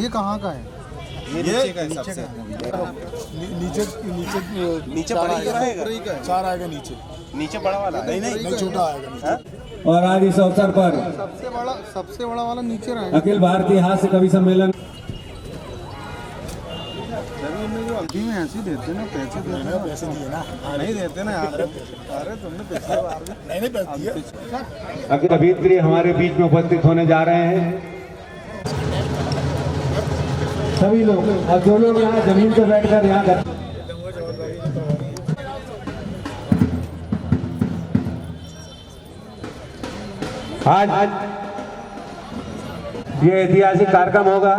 ये कहाँ का है? ये नीचे का है सबसे। नीचे नीचे नीचे बड़ा ही रहेगा। 4 आएगा नीचे। नीचे बड़ा वाला नहीं छोटा आएगा नीचे। और आज इस अवसर पर सबसे बड़ा वाला नीचे रहेगा। अखिल भारतीय हास्य कवि सम्मेलन अभी में ऐसे देते ना पैसे नहीं है ना। नहीं देते ना यार। अरे तुमने पैसे नहीं पैसे दिए। अखिल अभिनेत्री हमारे बीच में उपस्थित होने जा रहे हैं सभी लोग, और जो लोग यहाँ जमीन पर बैठकर यहाँ कर आज ये ऐतिहासिक कार्यक्रम होगा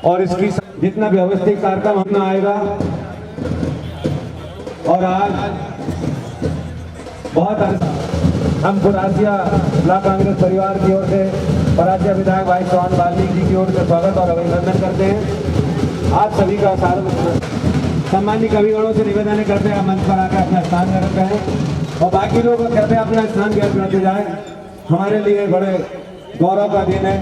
और इसकी जितना व्यवस्थित कार्यक्रम होना आएगा। और आज बहुत हम पुरासिया ब्लॉक कांग्रेस परिवार की ओर से परासिया विधायक भाई सोहन वाल्मीकि जी की ओर से स्वागत और अभिनंदन करते हैं। आप सभी का सम्मानित कविगणों से निवेदन करते हैं मंच पर आकर अपना स्थान ग्रहण करें और बाकी लोग कहते हैं अपना स्थान ग्रहण करते जाएं। हमारे लिए बड़े गौरव का दिन है।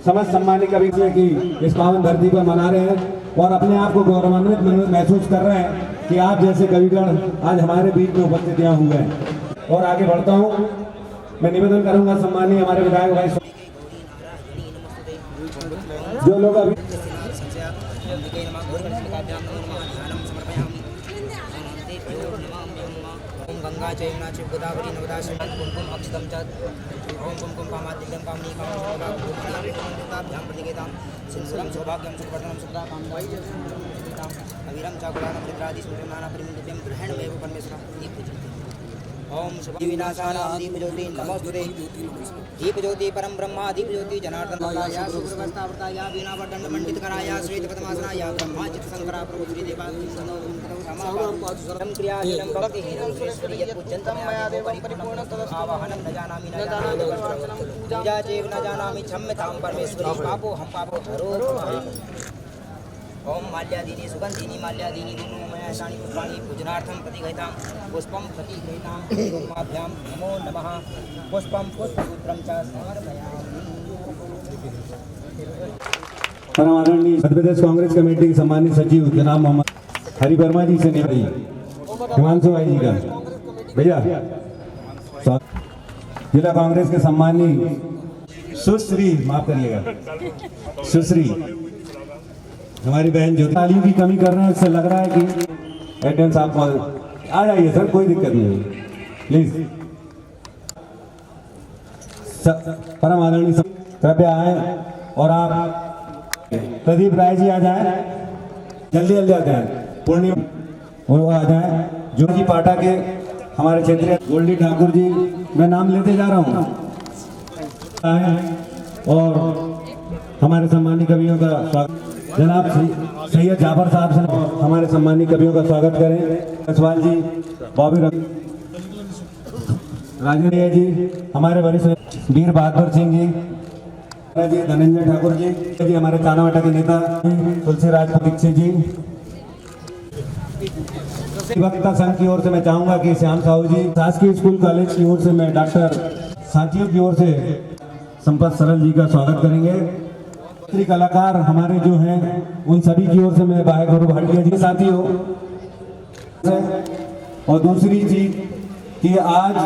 समस्त सम्मानित कवि की इस पावन धरती पर मना रहे हैं और अपने आप को गौरवान्वित महसूस कर रहे हैं कि आप जैसे कविगण आज हमारे बीच में उपस्थित यहाँ हुए हैं। और आगे बढ़ता हूँ, मैं निवेदन करूंगा सम्मानीय हमारे विधायक भाई जो लोग अभी गंगा जमुना च गोदावरी नर्मदा कुमकुम अक्षतम च ओम कुमकुम पामादिल्यम पामनी कामभ्याम प्रतिकेतां सिंदूरं सौभाग्यं सुखवर्धनं सुखदा कामदायितां अवीरं च गुणानं मित्रादि सुनाना परिमितव्यं ग्रहणमेव परमेश्वरः। ओम शुभ विनाशानां दीप ज्योति नमोस्तुते। दीप ज्योति परम ब्रह्मा दीप ज्योति जनार्दनाय शुभ्रवस्त्रावृताय वीणावदंड मंडित कराय श्वेत पद्मासनाय ब्रह्मा चित शंकरा प्रभु श्री देवासनं क्रियाशीलं भक्ति हीनं श्रेष्ठि यत् पूज्यन्तं मया देवं परिपूर्ण तद आवाहनं न जानामि न जानामि पूजा चैव न जानामि क्षम्यतां परमेश्वरी पापो हम पापो हरो। ओम माल्यादीनि सुगंधीनि माल्यादीनि दोनों मयाशानि पुष्पाणि पूजनार्थं प्रतिगृहीतां पुष्पं प्रतिगृहीतां पुष्पाभ्यां नमो नमः पुष्पं पुष्पसूत्रं च समर्पयामि। परम आदरणीय मध्य प्रदेश कांग्रेस कमेटी के सम्मानित सचिव जनाब मोहम्मद हरि वर्मा जी से निवेदन हिमांशु भाई जी का भैया जिला कांग्रेस के सम्मानित सुश्री माफ करिएगा सुश्री हमारी बहन जो तालीम की कमी कर रहे हैं, इससे लग रहा है कि अटेंडेंस आप आ जाइए सर, कोई दिक्कत नहीं है प्लीज। परम आदरणीय कृपया आए और आप प्रदीप राय जी आ जाए, जल्दी जल्दी आ जाए, पूर्णिमा वो आ जाए, जो जी पाटा के हमारे क्षेत्रीय गोल्डी ठाकुर जी, मैं नाम लेते जा रहा हूँ और हमारे सम्मानित कवियों का स्वागत जनाब सैयद जाफर साहब से हमारे सम्मानित कवियों का स्वागत करें। रसवाल जी, बॉबी राजेंद्र जी, हमारे वरिष्ठ वीर बहादुर सिंह जी, धनंजय ठाकुर जी, हमारे तानावाटा के नेता तुलसी राज दीक्षित जी। वक्ता संघ की ओर से मैं चाहूंगा कि श्याम साहू जी, शासकीय स्कूल कॉलेज की ओर से मैं डॉक्टर साथियों की ओर से संपत सरल जी का स्वागत करेंगे। कलाकार हमारे जो हैं उन सभी की ओर से मैं भाई गुरु भाटिया जी साथियों। और दूसरी चीज कि आज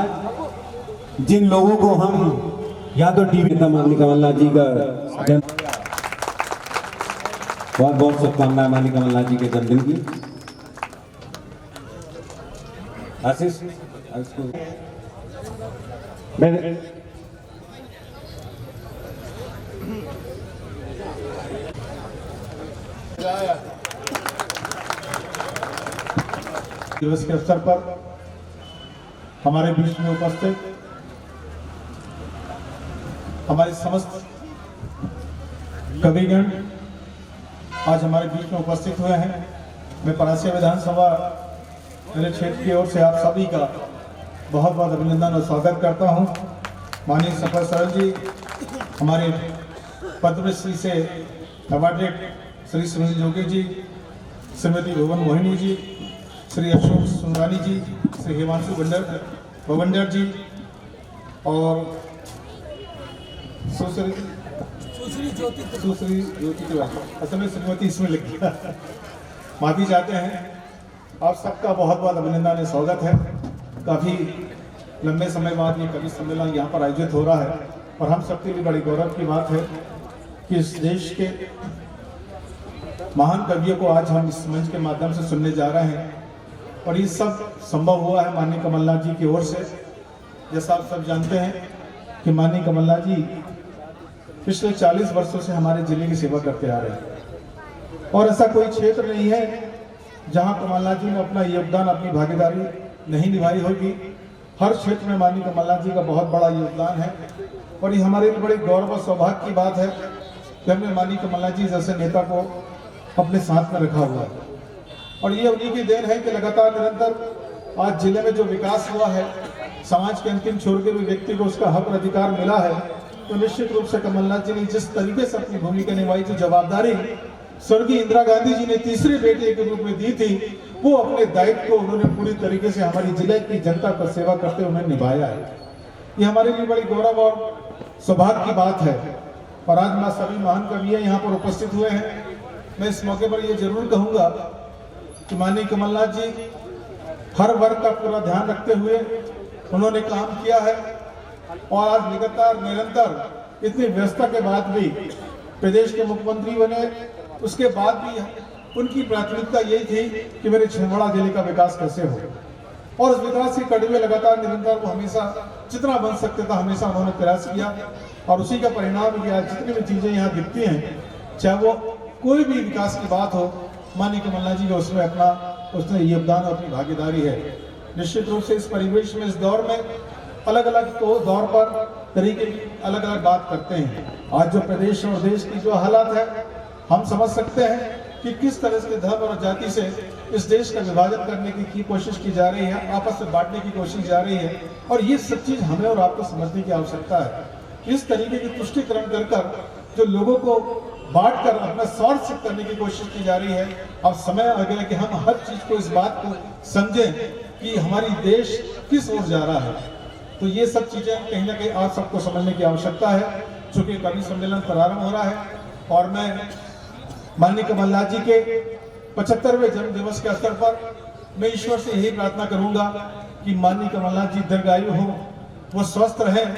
जिन लोगों को हम या तो टीवी माननीय कमलनाथ जी का बहुत बहुत शुभकामनाएं माननीय कमलनाथ जी के जन्मदिन की। आशीष दिवस के अवसर पर हमारे बीच में उपस्थित हमारे समस्त कविगण आज हमारे बीच में उपस्थित हुए हैं। मैं परासिया विधानसभा मेरे क्षेत्र की ओर से आप सभी का बहुत बहुत अभिनंदन और स्वागत करता हूं। माननीय संपत सरल जी, हमारे पद्मश्री से अवार्डेड श्री सुनील जोगी जी, श्रीमती भुवन मोहिनी जी, श्री अशोक सुंदानी जी, श्री हिमांशु भवंडर जी और सुश्री सुश्री ज्योति तिवारी, असल में श्रीमती इसमें लिख दिया। माफी चाहते हैं। आप सबका बहुत बहुत अभिनंदन है, स्वागत है। काफ़ी लंबे समय बाद ये कवि सम्मेलन यहाँ पर आयोजित हो रहा है और हम सबके लिए बड़ी गौरव की बात है कि इस देश के महान कवियों को आज हम इस मंच के माध्यम से सुनने जा रहे हैं और ये सब संभव हुआ है माननीय कमलनाथ जी की ओर से। जैसा आप सब जानते हैं कि माननीय कमलनाथ जी पिछले 40 वर्षों से हमारे जिले की सेवा करते आ रहे हैं और ऐसा कोई क्षेत्र नहीं है जहां कमलनाथ जी ने अपना योगदान, अपनी भागीदारी नहीं निभाई होगी। हर क्षेत्र में माननीय कमलनाथ जी का बहुत बड़ा योगदान है और ये हमारे लिए बड़ी गौरव और सौभाग्य की बात है कि हमने माननीय कमलनाथ जी जैसे नेता को अपने साथ में रखा हुआ है और ये उन्हीं की देन है कि लगातार निरंतर आज जिले में जो विकास हुआ है, समाज के अंतिम छोर के भी व्यक्ति को उसका हक और अधिकार मिला है, तो निश्चित रूप से कमलनाथ जी ने जिस तरीके से अपनी भूमिका निभाई, जो जवाबदारी स्वर्गीय इंदिरा गांधी जी ने तीसरे बेटे के रूप में दी थी, वो अपने दायित्व को उन्होंने पूरी तरीके से हमारी जिले की जनता पर सेवा करते हुए उन्हें निभाया है। ये हमारे लिए बड़ी गौरव और सौभाग्य की बात है और आज मैं सभी महान कवि यहाँ पर उपस्थित हुए हैं। मैं इस मौके पर ये जरूर कहूँगा कि माननीय कमलनाथ जी हर वर्ग का पूरा ध्यान रखते हुए उन्होंने काम किया है और आज लगातार निरंतर इतनी व्यवस्था के बाद भी प्रदेश के मुख्यमंत्री बने, उसके बाद भी उनकी प्राथमिकता यही थी कि मेरे छिंदवाड़ा जिले का विकास कैसे हो और उस विकास के कड़ी में लगातार निरंतर वो हमेशा जितना बन सकते था हमेशा उन्होंने प्रयास किया और उसी का परिणाम किया। जितनी भी चीज़ें यहाँ दिखती हैं, चाहे वो कोई भी विकास की बात हो, माननीय कमलनाथ जी का उसमें योगदान और अपनी भागीदारी है। निश्चित रूप से इस परिवेश में, इस दौर में अलग अलग दौर पर तरीके की अलग अलग बात करते हैं। आज जो प्रदेश और देश की जो हालात है, हम समझ सकते हैं कि किस तरह से धर्म और जाति से इस देश का विभाजन करने की कोशिश की जा रही है, आपस में बांटने की कोशिश जा रही है और ये सब चीज़ हमें और आपको समझने की आवश्यकता है। इस तरीके की तुष्टिकरण कर जो लोगों को बांट कर अपना स्वार्थ सिद्ध करने की कोशिश की जा रही है, अब समय आ गया कि हम हर चीज़ को, इस बात को समझें कि हमारी देश किस ओर जा रहा है। तो ये सब चीज़ें कहीं ना कहीं आप सबको समझने की आवश्यकता है। चूँकि कवि सम्मेलन प्रारंभ हो रहा है और मैं माननीय कमलनाथ जी के 75वें जन्म दिवस के अवसर पर मैं ईश्वर से यही प्रार्थना करूंगा कि माननीय कमलनाथ जी दीर्घायु हो, वो स्वस्थ रहें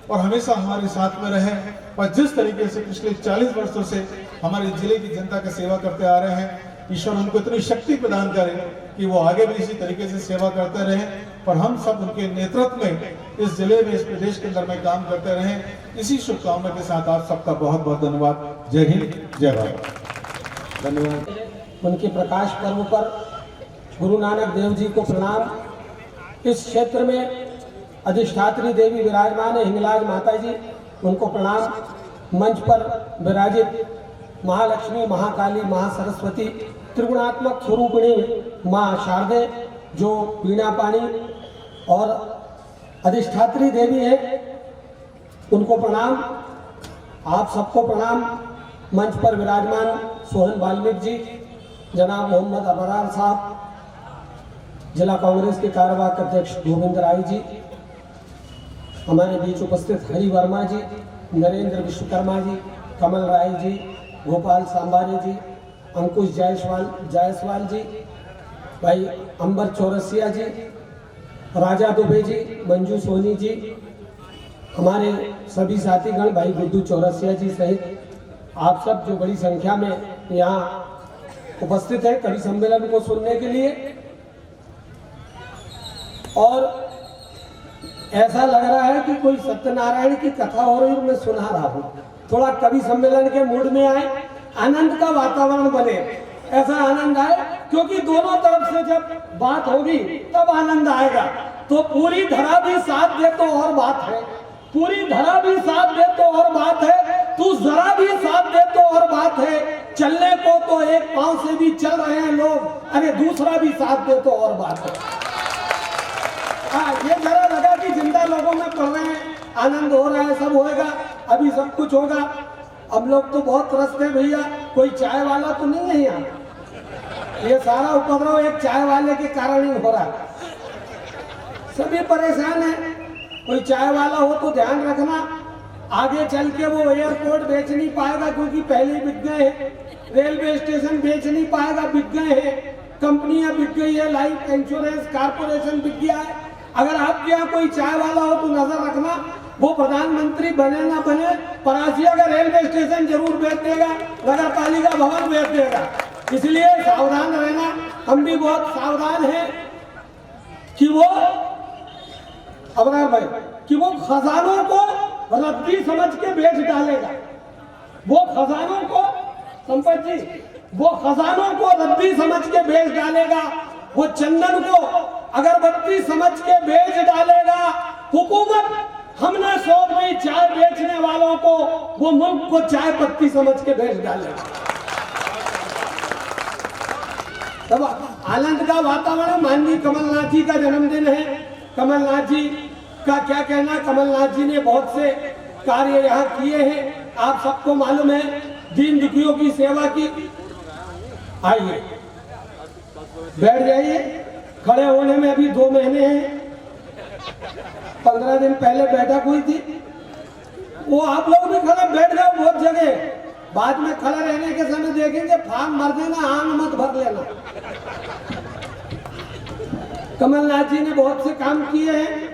और हमेशा हमारे साथ में रहें और जिस तरीके से पिछले 40 वर्षों से हमारे जिले की जनता की सेवा करते आ रहे हैं, ईश्वर उनको इतनी शक्ति प्रदान करे कि वो आगे भी इसी तरीके से सेवा करते रहें और हम सब उनके नेतृत्व में इस जिले में, इस प्रदेश के अंदर में काम करते रहें। इसी शुभकामना के साथ आप सबका बहुत बहुत धन्यवाद। जय हिंद, जय भारत। धन्यवाद। उनके प्रकाश पर्व पर गुरु नानक देव जी को प्रणाम। इस क्षेत्र में अधिष्ठात्री देवी विराजमान है, हिंगलाज माता जी, उनको प्रणाम। मंच पर विराजित महालक्ष्मी, महाकाली, महासरस्वती, त्रिगुणात्मक स्वरूपिणी माँ शारदे जो वीणा पानी और अधिष्ठात्री देवी है, उनको प्रणाम। आप सबको प्रणाम। मंच पर विराजमान सोहन वाल्मीकि जी, जनाब मोहम्मद अबरार साहब, जिला कांग्रेस के कार्यवाहक अध्यक्ष गोविंद राय जी, हमारे बीच उपस्थित हरि वर्मा जी, नरेंद्र विश्वकर्मा जी, कमल राय जी, गोपाल सांबारे जी, अंकुश जायसवाल जी, भाई अंबर चौरसिया जी, राजा दुबे जी, मंजू सोनी जी, हमारे सभी साथीगण, भाई गुड्डू चौरसिया जी सहित आप सब जो बड़ी संख्या में यहाँ उपस्थित है कवि सम्मेलन को सुनने के लिए। और ऐसा लग रहा है कि कोई सत्यनारायण की कथा हो रही है, मैं सुना रहा हूँ। थोड़ा कवि सम्मेलन के मूड में आए, आनंद का वातावरण बने, ऐसा आनंद आए, क्योंकि दोनों तरफ से जब बात होगी तब आनंद आएगा। तो पूरी धरा भी साथ दे तो और बात है, पूरी धरा भी साथ दे तो और बात है, तू जरा भी साथ दे तो और बात है। चलने को तो एक पांव से भी चल रहे हैं लोग, अरे दूसरा भी साथ दे तो और बात है। ये जरा लगा कि जिंदा लोगों में पढ़ रहे हैं, आनंद हो रहा है, सब होएगा, अभी सब कुछ होगा। हम लोग तो बहुत त्रस्त है भैया, कोई चाय वाला तो नहीं है यहाँ। ये सारा उपद्रव एक चाय वाले के कारण ही हो रहा है, सभी परेशान है। कोई चाय वाला हो तो ध्यान रखना, आगे चल के वो एयरपोर्ट बेच नहीं पाएगा क्योंकि पहले ही बिक गए हैं, रेलवे स्टेशन बेच नहीं पाएगा, बिक गए हैं, कंपनियां बिक गई है, लाइफ इंश्योरेंस कॉर्पोरेशन बिक गया है। अगर आपके यहाँ कोई चाय वाला हो तो नजर रखना, वो प्रधानमंत्री बने ना बने, परासिया का रेलवे स्टेशन जरूर बेच देगा, नगर पालिका भवन बेच देगा। इसलिए सावधान रहना, हम भी बहुत सावधान हैं कि वो अबरार भाई कि वो खजानों को रद्दी समझ के बेच डालेगा, वो खजानों को संपत जी वो खजानों को रद्दी समझ के बेच डालेगा, वो चंदन को अगरबत्ती समझ के बेच डालेगा। हुकूमत हमने सौंप दी चाय बेचने वालों को, वो मुल्क को चाय पत्ती समझ के बेच डालेगा। तब आनंद का वातावरण, माननीय कमलनाथ जी का जन्मदिन है। कमलनाथ जी का क्या कहना, कमलनाथ जी ने बहुत से कार्य यहाँ किए हैं, आप सबको मालूम है, दीन दुखियों की सेवा की। आइए बैठ जाइए, खड़े होने में अभी 2 महीने हैं, 15 दिन पहले बैठक हुई थी, वो आप लोग भी खड़े बैठ जाओ बहुत जगह, बाद में खड़े रहने के समय देखेंगे फार्म भर देना, आम मत भर लेना। कमलनाथ जी ने बहुत से काम किए हैं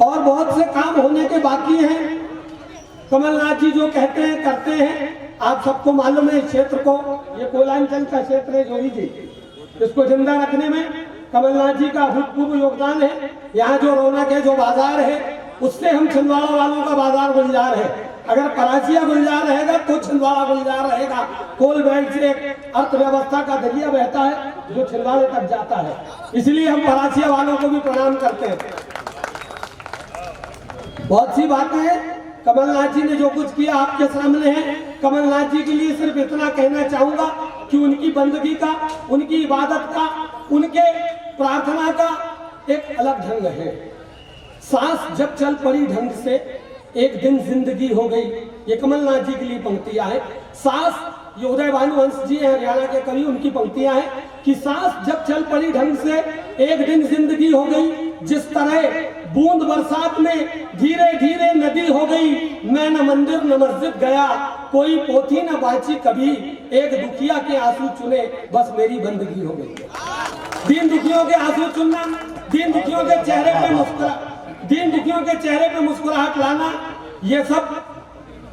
और बहुत से काम होने के बाकी हैं। कमलनाथ जी जो कहते हैं करते हैं, आप सबको मालूम है। इस क्षेत्र को, ये कोयलांचल का क्षेत्र है जोगी जी, इसको जिंदा रखने में कमलनाथ जी का अभूतपूर्व योगदान है। यहाँ जो रौनक है, जो बाजार है, उससे हम छिंदवाड़ा वालों का बाजार गुलजार है। अगर परासिया गुलजार रहेगा तो छिंदवाड़ा गुलजार रहेगा। कोल बेल्ट से एक अर्थव्यवस्था का दरिया बहता है जो छिंदवाड़े तक जाता है, इसलिए हम परासिया वालों को भी प्रणाम करते हैं। बहुत सी बातें हैं कमलनाथ जी ने जो कुछ किया आपके सामने है। कमलनाथ जी के लिए सिर्फ इतना कहना चाहूंगा कि उनकी बंदगी का, उनकी इबादत का, उनके प्रार्थना का एक अलग ढंग है। सांस जब चल पड़ी ढंग से, एक दिन जिंदगी हो गई, ये कमलनाथ जी के लिए पंक्तियां हैं। सांस, ये उदय भानुवंश जी हैं हरियाणा के कवि, उनकी पंक्तियां हैं कि सांस जब चल पड़ी ढंग से, एक दिन जिंदगी हो गई। जिस तरह बूंद बरसात में धीरे धीरे नदी हो गई, मैं न मंदिर न मस्जिद गया, कोई पोथी न बाची कभी, एक दुखिया के आंसू चुने, बस मेरी बंदगी हो गई। दीन दुखियों के आंसू चुनना, दीन दुखियों के चेहरे पे मुस्कुराहट लाना, ये सब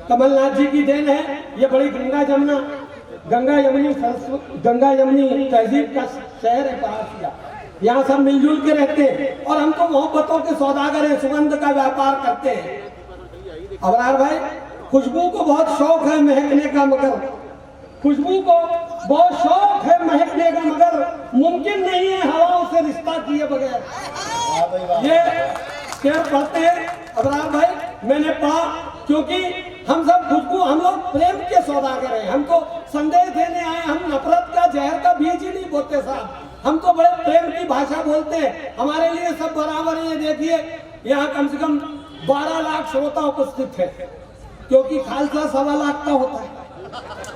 कमलनाथ जी की देन है। ये बड़ी गंगा यमुनी तहजीब का शहर है परासिया, यहाँ सब मिलजुल के रहते हैं और हम तो मोहब्बतों के सौदागर हैं, सुगंध का व्यापार करते हैं। अबरार भाई, खुशबू को बहुत शौक है महकने का, मगर खुशबू को बहुत शौक है महकने का, मगर मुमकिन नहीं है हवाओं से रिश्ता किए बगैर। ये शेर पढ़ते हैं अबरार भाई, मैंने पढ़ा, क्योंकि हम सब खुशबू, हम लोग प्रेम के सौदागर हैं। हमको संदेश देने आए, हम नफरत का, जहर का बीज ही नहीं बोते साहब, हम तो बड़े प्रेम की भाषा बोलते हैं। हमारे लिए सब बराबर है। देखिए यहाँ कम से कम 12 लाख श्रोता उपस्थित है, क्योंकि खालसा 1.25 लाख का होता है।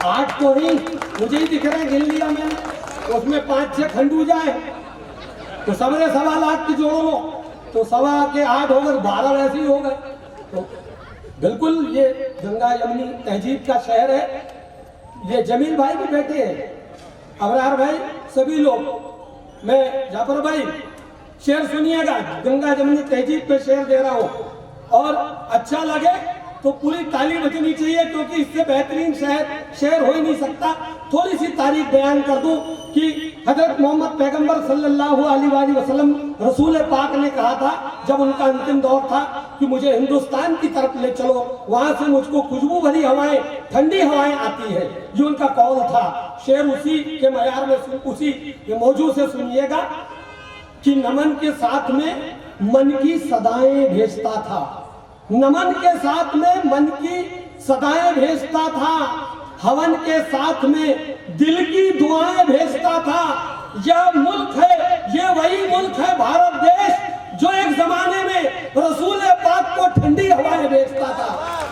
8 तो ही मुझे ही दिख रहे हैं, गिन लिया मैंने, उसमें 5-6 खंडूजा है, तो सबने 1.25 लाख की जोड़ लो तो 1.25 के 8 हो गए, 12 वैसे ही हो गए। तो बिल्कुल ये गंगा यमुनी तहजीब का शहर है। ये जमील भाई भी बैठे हैं, अबरार भाई, सभी लोग। मैं जाफर भाई शेर सुनिएगा, गंगा जमुनी तहजीब पे शेर दे रहा हूँ, और अच्छा लगे तो पूरी ताली बजनी चाहिए, क्योंकि इससे बेहतरीन शेर हो ही नहीं सकता। थोड़ी सी तारीख बयान कर दूं कि हजरत मोहम्मद पैगंबर सल्लल्लाहु अलैहि वसल्लम रसूल पाक ने कहा था, जब उनका अंतिम दौर था, कि मुझे हिंदुस्तान की तरफ ले चलो, वहां से मुझको खुशबू भरी हवाएं, ठंडी हवाएं आती है। ये उनका कौल था। शेर उसी के मयार में, उसी के मौजू से सुनिएगा कि नमन के साथ में मन की सदाएं भेजता था, नमन के साथ में मन की सदाएं भेजता था, हवन के साथ में दिल की दुआएं भेजता था। यह मुल्क है, ये वही मुल्क है भारत देश, जो एक जमाने में रसूल पाक को ठंडी हवाएं भेजता था।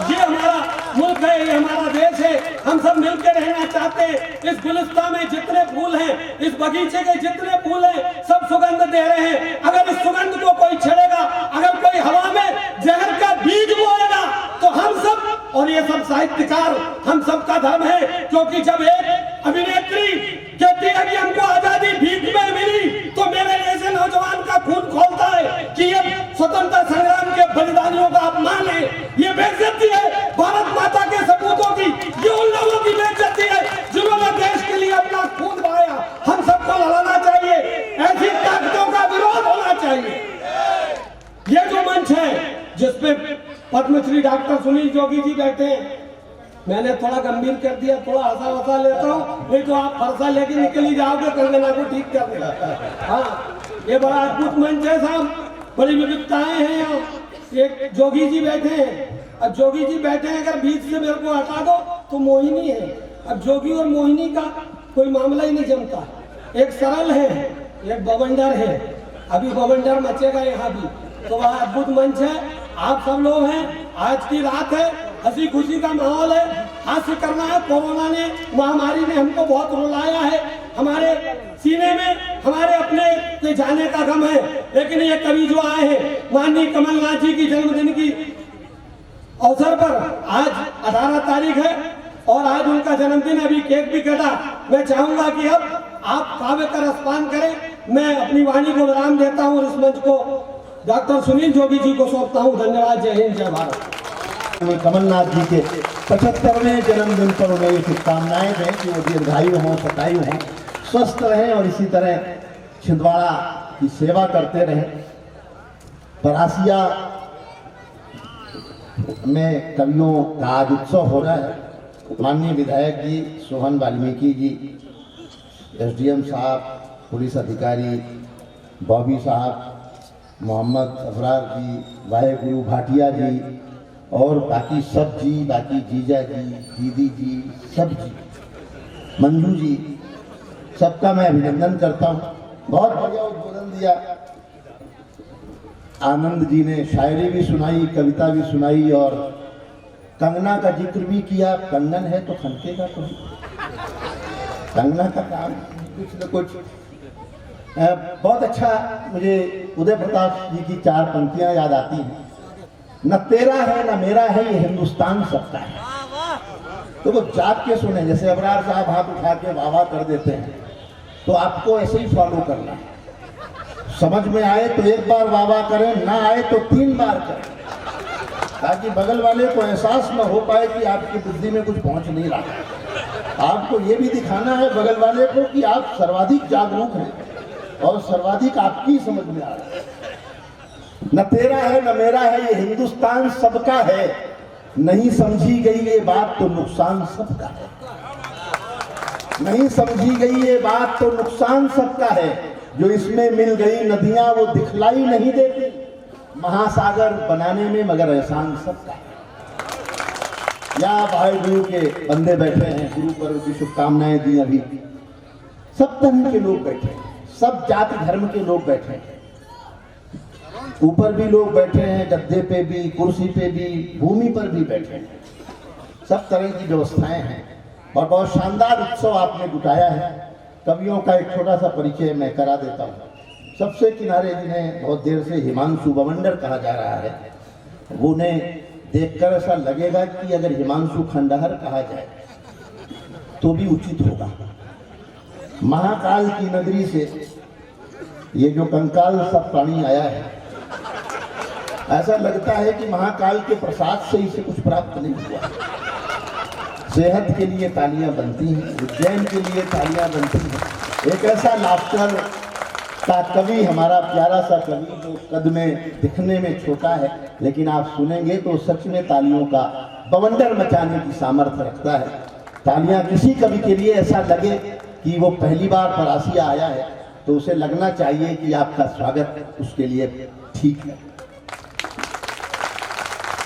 ये हमारा मुल्क है, ये हमारा देश है। हम सब मिलकर रहना चाहते हैं। इस गुलिस्तान में जितने फूल हैं, इस बगीचे के जितने फूल हैं, सब सुगंध दे रहे हैं। अगर इस सुगंध को कोई छेड़ेगा, अगर कोई हवा में जहर का बीज बोएगा, और ये सब साहित्यकार हम सबका धर्म है, क्योंकि जब एक अभिनेत्री कहती है कि हमको आजादी भीख में मिली, तो मेरे जैसे नौजवान का खून खोलता है कि ये स्वतंत्रता संग्राम के बलिदानियों का अपमान है, ये बेइज्जती है भारत माता के सपूतों की, ये उन लोगों की बेइज्जती है जिन्होंने देश के लिए अपना खून बहाया। हम सबको लड़ना चाहिए, ऐसी ताकतों का विरोध होना चाहिए। ये जो मंच है जिसपे पद्मश्री डॉक्टर सुनील जोगी जी बैठे हैं, मैंने थोड़ा गंभीर कर दिया, थोड़ा हंसा वसा लेता हूँ, नहीं तो आप फरसा लेके निकल ही जाओगे कंगना को ठीक करने। हाँ, ये बड़ा अद्भुत मंच है साहब, बड़ी विविधताएं हैं यहाँ। एक जोगी जी बैठे हैं, अब जोगी जी बैठे हैं, अगर बीच से मेरे को हटा दो तो मोहिनी है। अब जोगी और मोहिनी का कोई मामला ही नहीं जमता, एक सरल है, एक बवंडर है। अभी बवंडर मचेगा यहाँ भी, तो वह अद्भुत मंच है। आप सब लोग हैं, आज की रात है, हंसी खुशी का माहौल है, हास्य करना है। कोरोना ने, महामारी ने हमको बहुत रुलाया है, हमारे सीने में हमारे अपने के जाने का गम है, लेकिन ये कवि जो आए हैं माननीय कमलनाथ जी की जन्मदिन की अवसर पर, आज 18 तारीख है और आज उनका जन्मदिन, अभी केक भी कटा। मैं चाहूंगा कि अब आप काव्य का रसपान करें। मैं अपनी वाणी को विराम देता हूँ और इस मंच को डॉक्टर सुनील जोगी जी को सौंपता हूँ। धन्यवाद। जय हिंद, जय भारत। कमलनाथ जी के 75वें जन्मदिन पर उन्हें ये शुभकामनाएं दें कि वो दीर्घायु हों, शतायु हों, स्वस्थ रहें और इसी तरह छिंदवाड़ा की सेवा करते रहें। परासिया में कवियों का आज उत्सव हो रहा है। माननीय विधायक जी सोहन वाल्मीकि जी, एसडीएम साहब, पुलिस अधिकारी बॉबी साहब, मोहम्मद अफरार जी, वाहेगुरु भाटिया जी और बाकी सब जी, बाकी जीजा जी, दीदी जी, सब जी, मंजू जी, सबका मैं अभिनंदन करता हूँ। बहुत बढ़िया उद्बोधन दिया। आनंद जी ने शायरी भी सुनाई, कविता भी सुनाई और कंगना का जिक्र भी किया। कंगन है तो खनकेगा तो, कंगना का काम कुछ न कुछ। बहुत अच्छा मुझे उदय प्रताप जी की 4 पंक्तियां याद आती हैं। न तेरा है न मेरा है, ये हिंदुस्तान सबका है। तो वो जाग के सुने, जैसे अबरार साहब हाथ उठा के वाह वाह कर देते हैं, तो आपको ऐसे ही फॉलो करना है। समझ में आए तो एक बार वाह वाह करें, ना आए तो 3 बार करें, ताकि बगल वाले को एहसास न हो पाए कि आपकी बुद्धि में कुछ पहुंच नहीं रहा। आपको ये भी दिखाना है बगल वाले को कि आप सर्वाधिक जागरूक हैं और सर्वाधिक आपकी समझ में आ रहा है। न तेरा है न मेरा है, ये हिंदुस्तान सबका है। नहीं समझी गई ये बात तो नुकसान सबका है। नहीं समझी गई ये बात तो नुकसान सबका है। जो इसमें मिल गई नदियां वो दिखलाई नहीं देती, महासागर बनाने में मगर एहसान सबका है। या भाई गुरु के बंदे बैठे हैं, गुरु पर्व की शुभकामनाएं दी। अभी सब तरह के लोग बैठे हैं, सब जाति धर्म के लोग बैठे हैं। ऊपर भी लोग बैठे हैं, गद्दे पे भी, कुर्सी पे भी, भूमि पर भी बैठे हैं। सब तरह की व्यवस्थाएं हैं और बहुत शानदार उत्सव आपने जुटाया है। कवियों का एक छोटा सा परिचय मैं करा देता हूँ। सबसे किनारे जिन्हें बहुत देर से हिमांशु बवंडर कहा जा रहा है, वो उन्हें देखकर ऐसा लगेगा कि अगर हिमांशु खंडहर कहा जाए तो भी उचित होगा। महाकाल की नगरी से ये जो कंकाल सब प्राणी आया है, ऐसा लगता है कि महाकाल के प्रसाद से इसे कुछ प्राप्त नहीं हुआ। सेहत के लिए तालियां बनती हैं, उज्जैन के लिए तालियां बनती हैं। एक ऐसा लाफ्टर का कवि, हमारा प्यारा सा कवि, जो कद में दिखने में छोटा है, लेकिन आप सुनेंगे तो सच में तालियों का बवंडर मचाने की सामर्थ्य रखता है। तालियां किसी कवि के लिए ऐसा लगे कि वो पहली बार परासिया आया है, तो उसे लगना चाहिए कि आपका स्वागत उसके लिए ठीक है।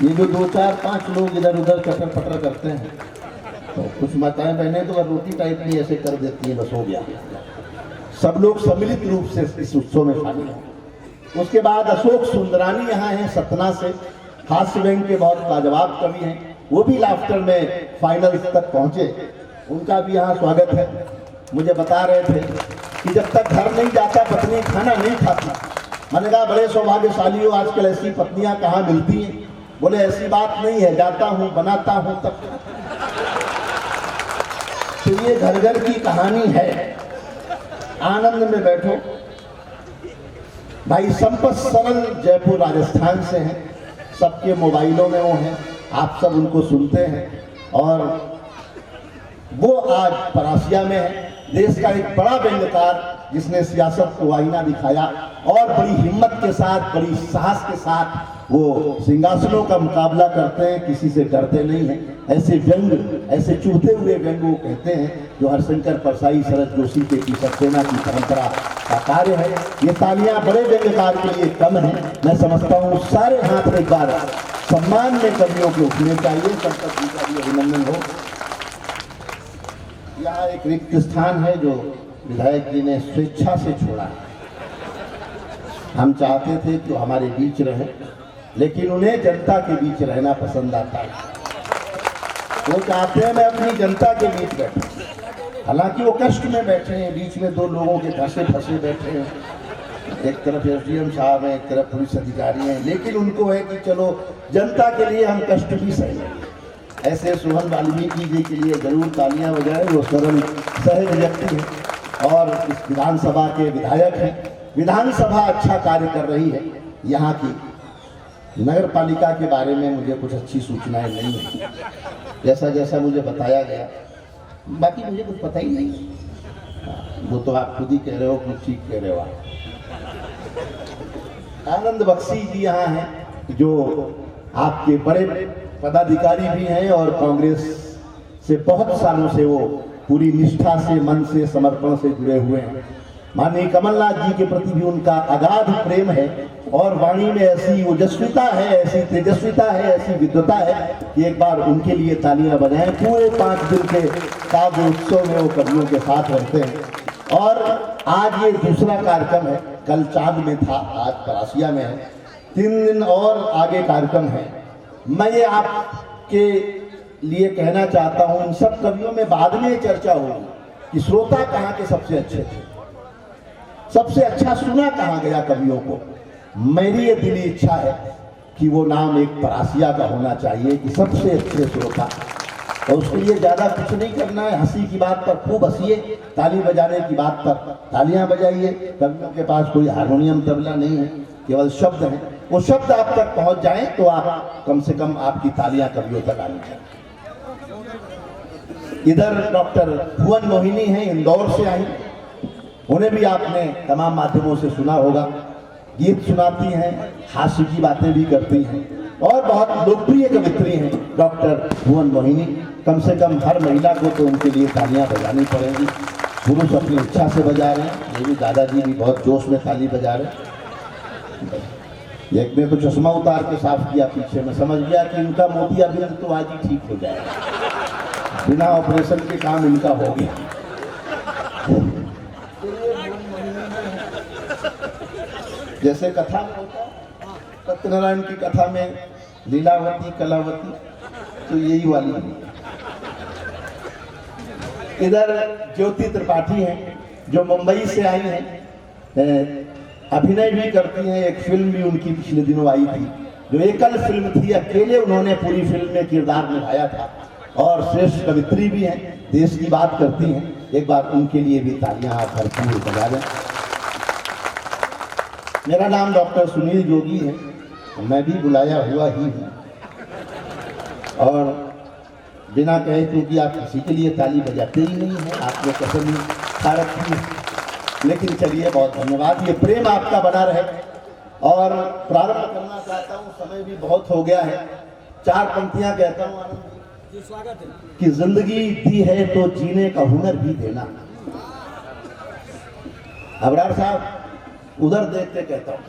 ये जो 2, 4, 5 लोग इधर उधर चटर पटर करते हैं, तो कुछ माताएं बहनें तो रोटी टाइप में ऐसे कर देती है, बस हो गया। सब लोग सम्मिलित रूप से इस उत्सव में शामिल हैं। उसके बाद अशोक सुंदरानी यहाँ हैं सतना से, हास्य व्यंग के बहुत लाजवाब कवि हैं। वो भी लाफ्टर में फाइनल तक पहुंचे, उनका भी यहाँ स्वागत है। मुझे बता रहे थे कि जब तक घर नहीं जाता पत्नी खाना नहीं खाती। मैंने कहा बड़े सौभाग्यशाली हो, आजकल ऐसी पत्नियां कहाँ मिलती हैं। बोले ऐसी बात नहीं है, जाता हूं बनाता हूं तब। तो ये घर घर की कहानी है। आनंद में बैठो। भाई संपत सरल जयपुर राजस्थान से हैं, सबके मोबाइलों में वो हैं, आप सब उनको सुनते हैं। और वो आज परासिया में है, देश का एक बड़ा व्यंग्यकार जिसने सियासत को आईना दिखाया और बड़ी हिम्मत के साथ, बड़ी साहस के साथ वो सिंहासनों का मुकाबला करते हैं, किसी से डरते नहीं हैं। ऐसे व्यंग, ऐसे चूहते हुए व्यंग वो कहते हैं जो हरशंकर परसाई, शरद जोशी की सक्सेना की परंपरा का कार्य है। ये तालियां बड़े व्यंग्यकार के लिए कम है। मैं समझता हूँ सारे हाथ एक बार सम्मान में कवियों के उठने चाहिए। संपत जी का भी अभिनंदन हो। यहाँ एक रिक्त स्थान है जो विधायक जी ने स्वेच्छा से छोड़ा है। हम चाहते थे कि हमारे बीच रहे, लेकिन उन्हें जनता के बीच रहना पसंद आता है। वो चाहते हैं मैं अपनी जनता के बीच बैठूं। हालांकि वो कष्ट में बैठे हैं, बीच में दो लोगों के फंसे बैठे हैं। एक तरफ एसडीएम साहब हैं, एक तरफ पुलिस अधिकारी हैं, लेकिन उनको है कि चलो जनता के लिए हम कष्ट भी सहेंगे। ऐसे सुहन वाल्मीकि जी के लिए जरूर तालियां बजाएं। वो सरल सहज व्यक्ति हैं और इस विधानसभा के विधायक हैं। विधानसभा अच्छा कार्य कर रही है। यहाँ की नगर पालिका के बारे में मुझे कुछ अच्छी सूचनाएं नहीं है, जैसा जैसा मुझे बताया गया, बाकी मुझे कुछ पता ही नहीं। वो तो आप खुद ही कह रहे हो, कुछ ठीक कह रहे हो आप। आनंद बख्शी जी यहाँ हैं जो आपके बड़े पदाधिकारी भी हैं और कांग्रेस से बहुत सालों से वो पूरी निष्ठा से, मन से, समर्पण से जुड़े हुए हैं। माननीय कमलनाथ जी के प्रति भी उनका अगाध प्रेम है और वाणी में ऐसी ओजस्विता है, ऐसी तेजस्विता है, ऐसी विद्वता है कि एक बार उनके लिए तालियां बजाएं। पूरे 5 दिन के काव्य उत्सव में वो कवियों के साथ रहते हैं। और आज ये दूसरा कार्यक्रम है, कल चांद में था, आज परासिया में है। 3 दिन और आगे कार्यक्रम है। मैं ये आपके लिए कहना चाहता हूँ, इन सब कवियों में बाद में चर्चा होगी कि श्रोता कहाँ के सबसे अच्छे थे, सबसे अच्छा सुना कहाँ गया कवियों को। मेरी ये दिली इच्छा है कि वो नाम एक परासिया का होना चाहिए कि सबसे अच्छे श्रोता। और उसके लिए ज़्यादा कुछ नहीं करना है। हंसी की बात पर खूब हंसिए, ताली बजाने की बात पर तालियां बजाइए। कवियों के पास कोई हारमोनियम तबला नहीं है, केवल शब्द हैं। वो शब्द आप तक पहुंच जाएं तो आप कम से कम आपकी तालियां कवियों तक आनी चाहिए। इधर डॉक्टर भुवन मोहिनी हैं, इंदौर से आई। उन्हें भी आपने तमाम माध्यमों से सुना होगा। गीत सुनाती हैं, हास्य की बातें भी करती हैं और बहुत लोकप्रिय कवित्री हैं डॉक्टर भुवन मोहिनी। कम से कम हर महिला को तो उनके लिए तालियां बजानी पड़ेंगी। पुरुष अपनी इच्छा से बजा रहे हैं, ये भी दादाजी भी बहुत जोश में ताली बजा रहे हैं। एक ने तो चश्मा उतार के साफ किया पीछे में, समझ गया कि इनका मोतियाबिंद तो आज ही ठीक हो जाएगा, बिना ऑपरेशन के काम इनका हो गया। जैसे कथा में होता, सत्यनारायण की कथा में लीलावती कलावती, तो यही वाली है। इधर ज्योति त्रिपाठी हैं जो मुंबई से आई हैं, अभिनय भी करती हैं। एक फिल्म भी उनकी पिछले दिनों आई थी जो एकल फिल्म थी, अकेले उन्होंने पूरी फिल्म में किरदार निभाया था और श्रेष्ठ कवित्री भी हैं, देश की बात करती हैं। एक बार उनके लिए भी तालियां आप भरपूर बजा दें। मेरा नाम डॉक्टर सुनील जोगी है, मैं भी बुलाया हुआ ही हूँ और बिना कहे क्योंकि आप किसी के लिए ताली बजाते ही नहीं हैं, आपने कसम खा रखी है। लेकिन चलिए, बहुत धन्यवाद, ये प्रेम आपका बना रहे। और प्रारंभ करना चाहता हूँ, समय भी बहुत हो गया है। 4 पंक्तियाँ कहता हूँ आनंद जी, स्वागत है। कि जिंदगी दी है तो जीने का हुनर भी देना। अबरार साहब उधर देख के कहता हूँ,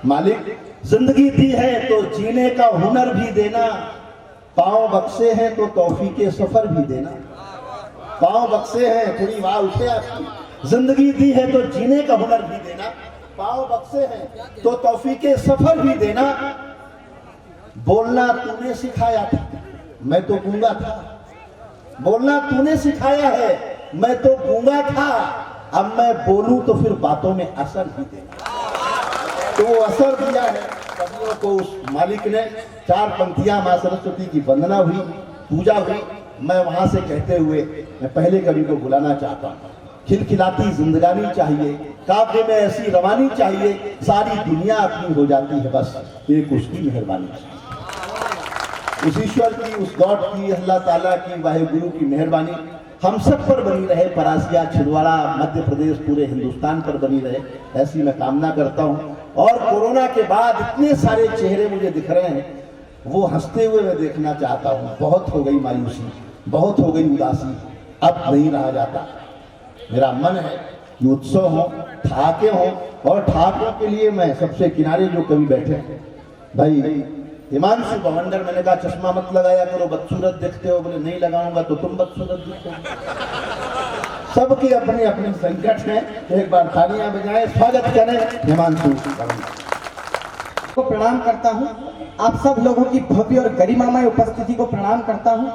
मालिक जिंदगी दी है तो जीने का हुनर भी देना, पाँव बख्शे हैं तो तौफीके सफर भी देना। पाँव बख्शे हैं, थोड़ी वाह उठे आपकी। जिंदगी दी है तो जीने का हुनर भी देना, पाँव बख्शे हैं तो तौफीके सफर भी देना। बोलना तूने सिखाया था, मैं तो गूंगा था। बोलना तूने सिखाया है, मैं तो गूंगा था। अब मैं बोलूं तो फिर बातों में असर भी देना। तो वो असर दिया है। कवियों को उस मालिक ने 4 पंक्तियां माँ सरस्वती की वंदना हुई, पूजा हुई। मैं वहां से कहते हुए मैं पहले कवि को बुलाना चाहता हूँ। खिलखिलाती जिंदगानी चाहिए, काव्य में ऐसी रवानी चाहिए, सारी दुनिया अपनी हो जाती है बस एक उसकी मेहरबानी चाहिए। उस ईश्वर की, उस गॉड की, अल्लाह ताला की, वाहिगुरु की मेहरबानी हम सब पर बनी रहे। परासिया, छिंदवाड़ा, मध्य प्रदेश, पूरे हिंदुस्तान पर बनी रहे, ऐसी मैं कामना करता हूँ। और कोरोना के बाद इतने सारे चेहरे मुझे दिख रहे हैं, वो हंसते हुए मैं देखना चाहता हूँ। बहुत हो गई मायूसी, बहुत हो गई उदासी, अब नहीं रहा जाता। मेरा मन है कि उत्सव हो, ठहाके हो, और ठहाकों के लिए मैं सबसे किनारे जो कवि बैठे हैं, भाई हिमांशु बवंडर, मैंने कहा चश्मा मत लगाया करो, बदसूरत दिखते हो। बोले नहीं लगाऊंगा तो तुम बदसूरत दिखते हो। सबके अपने अपने संकट हैं। एक बार तालियां बजाएं, स्वागत करें हिमांशु बवंडर को प्रणाम करता हूं। आप सब लोगों की भव्य और गरिमामय उपस्थिति को प्रणाम करता हूं।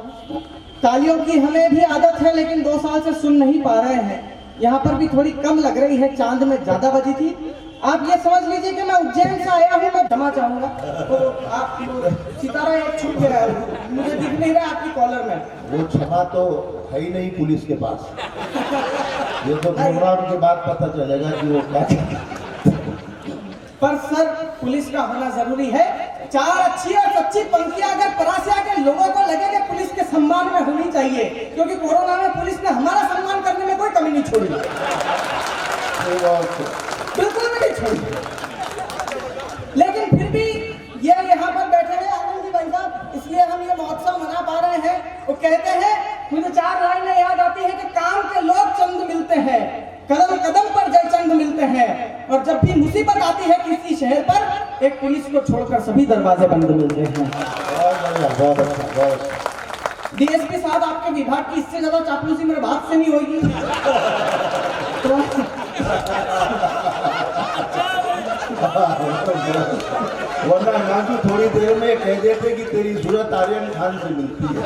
तालियों की हमें भी आदत है, लेकिन 2 साल से सुन नहीं पा रहे हैं। यहाँ पर भी थोड़ी कम लग रही है, चांद में ज्यादा बजी थी। आप ये समझ लीजिए कि मैं उज्जैन से आया हूँ, मैं क्षमा चाहूंगा। तो आप सितारा एक छूट गया, मुझे दिख नहीं रहा आपकी कॉलर में। वो क्षमा तो है ही नहीं पुलिस के पास। ये तो प्रोग्राम के बाद पता चलेगा कि वो क्या। पर सर, पुलिस का होना जरूरी है। 4 अच्छी और सच्ची पंक्तियां अगर परासिया के लोगों को लगे कि पुलिस के सम्मान में होनी चाहिए, क्योंकि कोरोना में पुलिस ने हमारा सम्मान करने में कोई कमी नहीं छोड़ी, बिल्कुल भी नहीं छोड़ी। लेकिन फिर भी ये यहाँ पर बैठे हैं आनंद जी भाई साहब, इसलिए हम ये महोत्सव मना पा रहे हैं। वो कहते हैं, मुझे 4 लाइनें याद आती है कि काम के लोग चंद मिलते हैं, कदम कदम पर जयचंद मिलते हैं, और जब भी मुसीबत आती है किसी शहर पर, एक पुलिस को छोड़कर सभी दरवाजे बंद मिलते हैं। डीएसपी साहब, आपके विभाग की इससे ज्यादा चापलूसी मेरे बात से नहीं होगी। वरना नाजू थोड़ी देर में कह देते कि तेरी सूरत आर्यन खान से मिलती है।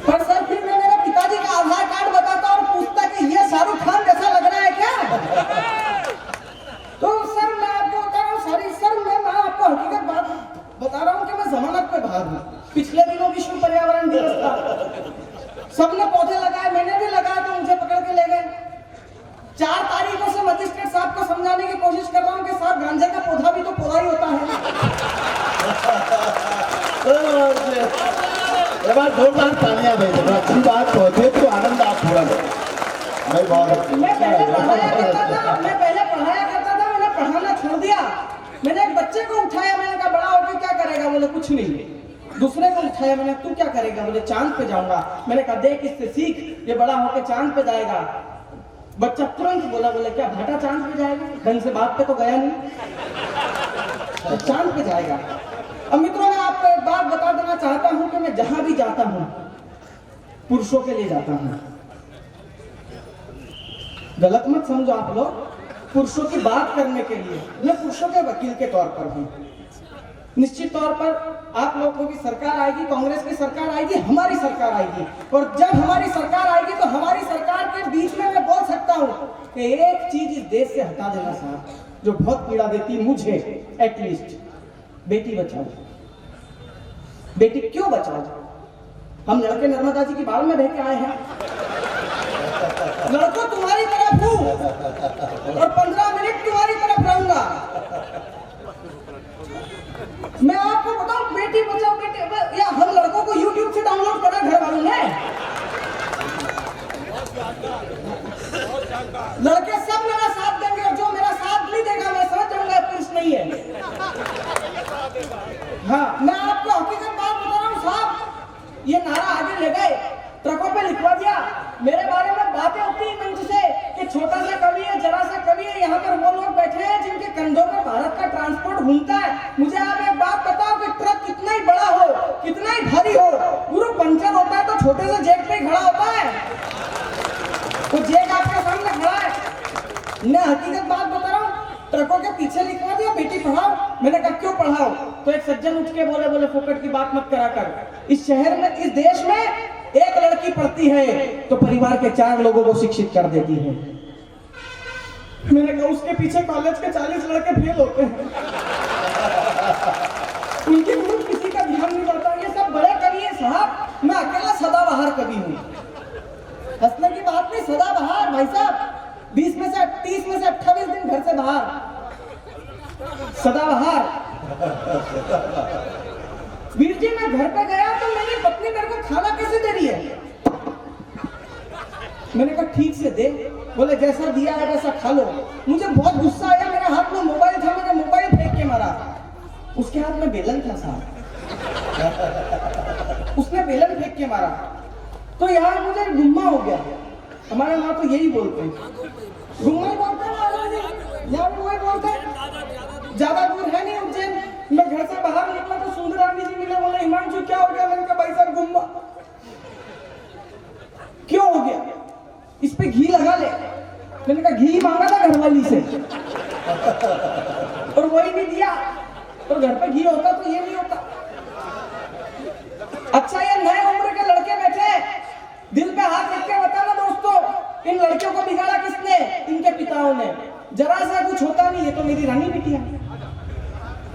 पर सर, फिर मैं मेरे पिताजी का आधार कार्ड बताता और पूछता कि ये शाहरुख खान जैसा लग रहा है क्या? तो सर, मैं आपको बता रहा हूँ, सॉरी सर, मैं आपको हकीकत बात बता रहा हूँ कि मैं जमानत पे बाहर हूँ। पिछले दिनों विश्व पर्यावरण दिवस था, सबने पौधे लगाए, मैंने भी लगाया, तो मुझे पकड़ के ले गए। 4 तारीखों से मजिस्ट्रेट साहब को समझाने की कोशिश कर रहा हूँ कि साहब, गांजे का पौधा भी तो पौधा ही होता है। जोरदार तालियां भेजो, अच्छी बात पहुंचे तो आनंद आप थोड़ा लो। मैं पहले पढ़ाया करता था, मैंने पढ़ाना छोड़ दिया। मैंने एक बच्चे को उठाया, मैंने कहा बड़ा होकर क्या करेगा? बोले कुछ नहीं। दूसरे को उठाया, मैंने तू क्या करेगा? बोले चांद पे जाऊंगा। मैंने कहा देख इससे सीख, ये बड़ा होकर चांद पे जाएगा। बच्चा तुरंत बोला, बोले क्या भाटा चांद पे जाएगा? ढंग से बात पे तो गया नहीं, तो चांद पे जाएगा। अब मित्रों, मैं आपको एक बात बता देना चाहता हूं कि मैं जहां भी जाता हूं, पुरुषों के लिए जाता हूं। गलत मत समझो आप लोग, पुरुषों की बात करने के लिए। मैं पुरुषों के वकील के तौर पर हूं। निश्चित तौर पर आप लोगों की सरकार आएगी, कांग्रेस की सरकार आएगी, हमारी सरकार आएगी, और जब हमारी सरकार आएगी तो हमारी सरकार के बीच में मैं बोल सकता हूं कि एक चीज इस देश से हटा देना साहब, जो बहुत पीड़ा देती मुझे, एटलीस्ट बेटी बचाओ। बेटी क्यों बचाओ? हम लड़के नर्मदा जी की बाढ़ में बह के आए हैं। लड़कों, तुम्हारी तरफ हूं और 15 मिनट तुम्हारी तरफ रहूंगा। मैं आपको बताऊं, बेटी बचाओ बेटी, या हम लड़कों को YouTube से डाउनलोड करा घर वालों ने। लड़के सब मेरा साथ देंगे, और जो मेरा साथ नहीं देगा मैं समझ जाऊंगा पुरुष नहीं है। हाँ, मैं आपको हकीकत बात बता रहा हूँ साहब, ये नारा आगे ले गए, ट्रकों पे लिखवा दिया। मेरे बारे में बातें होती है मंच से कि छोटा सा कवि है, जरा सा कवि है। यहाँ पर वो लोग बैठे हैं जिनके कंधों पर भारत का ट्रांसपोर्ट घूमता है। मुझे आप एक बात बताओ कि ट्रक कितना ही बड़ा हो, कितना ही भारी हो, पूरा पंचर होता है तो छोटे से जेक पे खड़ा होता है। तो जेक आपके सामने खड़ा है। मैं हकीकत बात बता रहा हूँ, ट्रकों के पीछे लिखवा दिया बेटी पढ़ाओ। मैंने कहा क्यों पढ़ाओ? तो एक सज्जन उठ के बोले फोकट की बात मत करा कर। इस शहर में, इस देश में एक लड़की पढ़ती है तो परिवार के 4 लोगों को शिक्षित कर देती है। मैंने कहा उसके पीछे कॉलेज के 40 लड़के फेल होते हैं, उनकी ग्रुप किसी का ध्यान नहीं करता। ये सब बड़े कवि हैं साहब, मैं अकेला सदाबहार कवि हूँ। हंसने की बात नहीं, सदाबहार भाई साहब, 20 में से 30 में से 28 दिन घर से बाहर, सदाबहार। वीर जी मैं घर पे गया तो मेरी पत्नी मेरे को खाना कैसे दे रही है? मैंने कहा ठीक से दे। बोले जैसा दिया है वैसा खा लो। मुझे बहुत गुस्सा आया, मेरे हाथ में मोबाइल था, मैंने मोबाइल फेंक के मारा। उसके हाथ में बेलन था साहब, उसने बेलन फेंक के मारा। तो यार मुझे गुम्मा हो गया। हमारे वहां तो यही बोलते हैं, गुम्मा ही बोलते हैं, यहाँ भी वही बोलते हैं। ज्यादा दूर है नहीं उज्जैन। मैं घर से बाहर निकला तो सुंदरानी जी मिले, बोले हिमांशु क्या हो गया? मैंने कहा भाई साहब गुम्मा। क्यों हो गया? इस पे घी लगा ले। मैंने कहा घी मांगा था घरवाली से और वही नहीं दिया। और घर पे घी होता तो ये नहीं होता। अच्छा ये नए उम्र के लड़के बैठे, दिल पे हाथ रख के बताना दोस्तों, इन लड़कियों को बिगाड़ा किसने? इनके पिताओं ने। जरा सा कुछ होता नहीं, ये तो मेरी रानी बिटिया,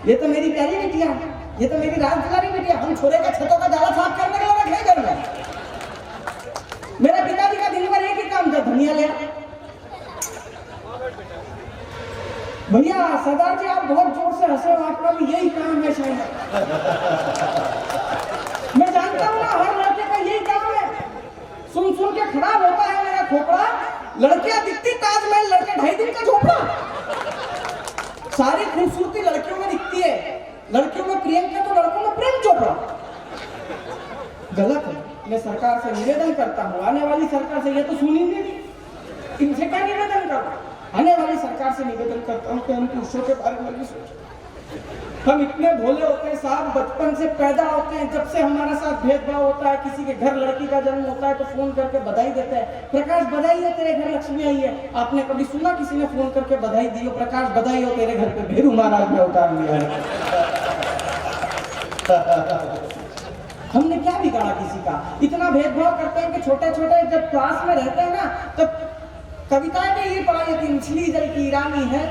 ये तो मेरी प्यारी बिटिया, ये तो मेरी राज दुलारी बिटिया। हम छोरे का छतों का जाला साफ करने के लिए रखे घर में। मेरे पिताजी का दिन भर एक ही काम था, धनिया ले। भैया सरदार जी आप बहुत जोर से हंसे हो, आपका भी यही काम है शायद। मैं जानता हूँ ना हर लड़के का यही काम है। सुन सुन के खराब होता है मेरा खोपड़ा। लड़कियां दिखती ताजमहल, लड़के 2.5 दिन का झोपड़ा। सारी खूबसूरती लड़कियों में दिखती है, लड़कियों में प्रियंका तो लड़कों में प्रेम चोपड़ा। गलत है। मैं सरकार से निवेदन करता हूँ, आने वाली सरकार से, ये तो सुनी नहीं, इनसे क्या निवेदन करता, आने वाली सरकार से निवेदन करता हूँ कि हम पुरुषों के बारे में भी सोचें। हम इतने भोले होते हैं साहब, बचपन से पैदा होते हैं, जब से हमारे साथ भेदभाव होता है, किसी के घर लड़की का जन्म होता है तो फोन करके बधाई देते हैं, प्रकाश बधाई है तेरे घर लक्ष्मी आई है। आपने कभी सुना किसी ने फोन करके बधाई दी हो, प्रकाश बधाई हो तेरे घर पे भेरू महाराज ने उतार लिया है? हमने क्या बिगाड़ा किसी का? इतना भेदभाव करते हैं कि छोटे छोटे जब क्लास में रहते हैं ना, तब कविताएं में ये पढ़ाई थी, मछली जल की रानी है,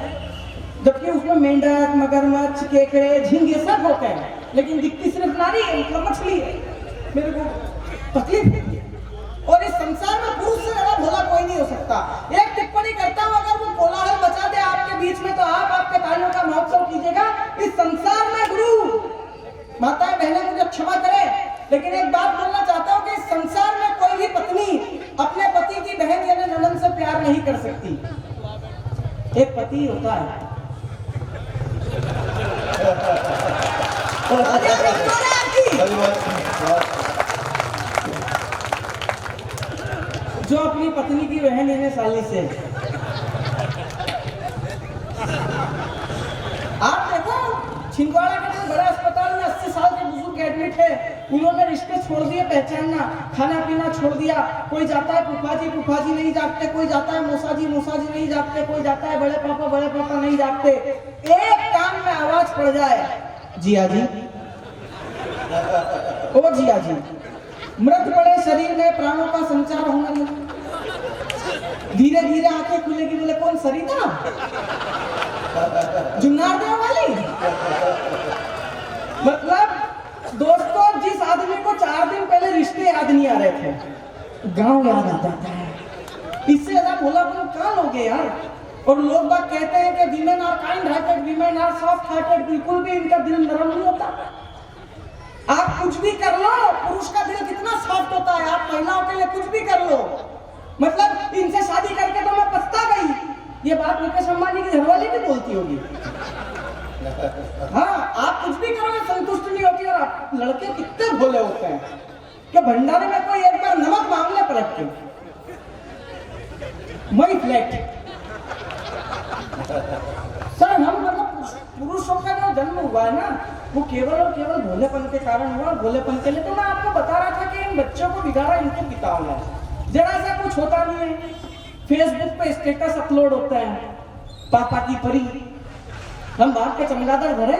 जबकि उसमें मेंढक, मगरमच्छ, केकड़े, झींगे सब होते हैं, लेकिन दिखती सिर्फ नारी है, मतलब मछली है। मेरे को तकलीफ है। और इस संसार में पुरुष से ज्यादा भोला कोई नहीं हो सकता। एक टिप्पणी करता हूं, अगर वो कोलाहल मचा दे आपके बीच में तो आप आपके तालियों का महोत्सव कीजिएगा। इस संसार में गुरु माताएं बहनें मुझे क्षमा करें, लेकिन एक बात बोलना चाहता हूँ कि इस संसार में कोई भी पत्नी अपने पति की बहन या ननद से प्यार नहीं कर सकती। एक पति होता है जो अपनी पत्नी की बहन यानी साली से। आप देखो छिंदवाड़ा के बड़े अस्पताल में 80 साल के बुजुर्ग एडमिट है, उन्होंने रिश्ते छोड़ दिए, पहचानना, खाना पीना छोड़ दिया। कोई जाता है फूफा जी नहीं जागते, कोई जाता है मौसा जी नहीं जागते, कोई जाता है बड़े पापा नहीं जागते। एक कान में आवाज पड़ जाए, जिया जी, ओ जिया जी, मृत पड़े शरीर में प्राणों का संचार होना नहीं। धीरे धीरे आंखें खुलेगी, बोले कौन? सरिता जुन्नार देव वाली। मतलब दोस्तों, जिस आदमी को 4 दिन पहले रिश्ते याद नहीं आ रहे थे, गांव याद आ जाता है। इससे ज्यादा भोलापन कहाँ लोगे यार? और लोग बात कहते हैं कि women are kind hearted, women are soft hearted. बिल्कुल भी इनका दिल नरम नहीं होता। आप कुछ भी कर लो, पुरुष का दिल कितना सॉफ्ट होता है। आप महिलाओं के लिए कुछ भी कर लो, मतलब इनसे शादी करके तो मैं पछता गई, ये बात मुकेश अंबानी की घरवाली भी बोलती होगी। हाँ, आप कुछ भी करो संतुष्ट नहीं होती। और आप लड़के कितने भोले होते हैं कि भंडारे में कोई एक बार नमक मांगने पड़ते वही फ्लैट। सर हम मतलब पुरुषों का जो जन्म हुआ है ना, वो केवल और केवल भोलेपन के कारण हुआ। भोलेपन के लिए तो मैं आपको बता रहा था कि इन बच्चों को बिगाड़ा इनके पिताओं ने। जरा सा कुछ होता नहीं है, फेसबुक पे स्टेटस अपलोड होता है, पापा की परी, हम बाप के चमगादड़ भरे।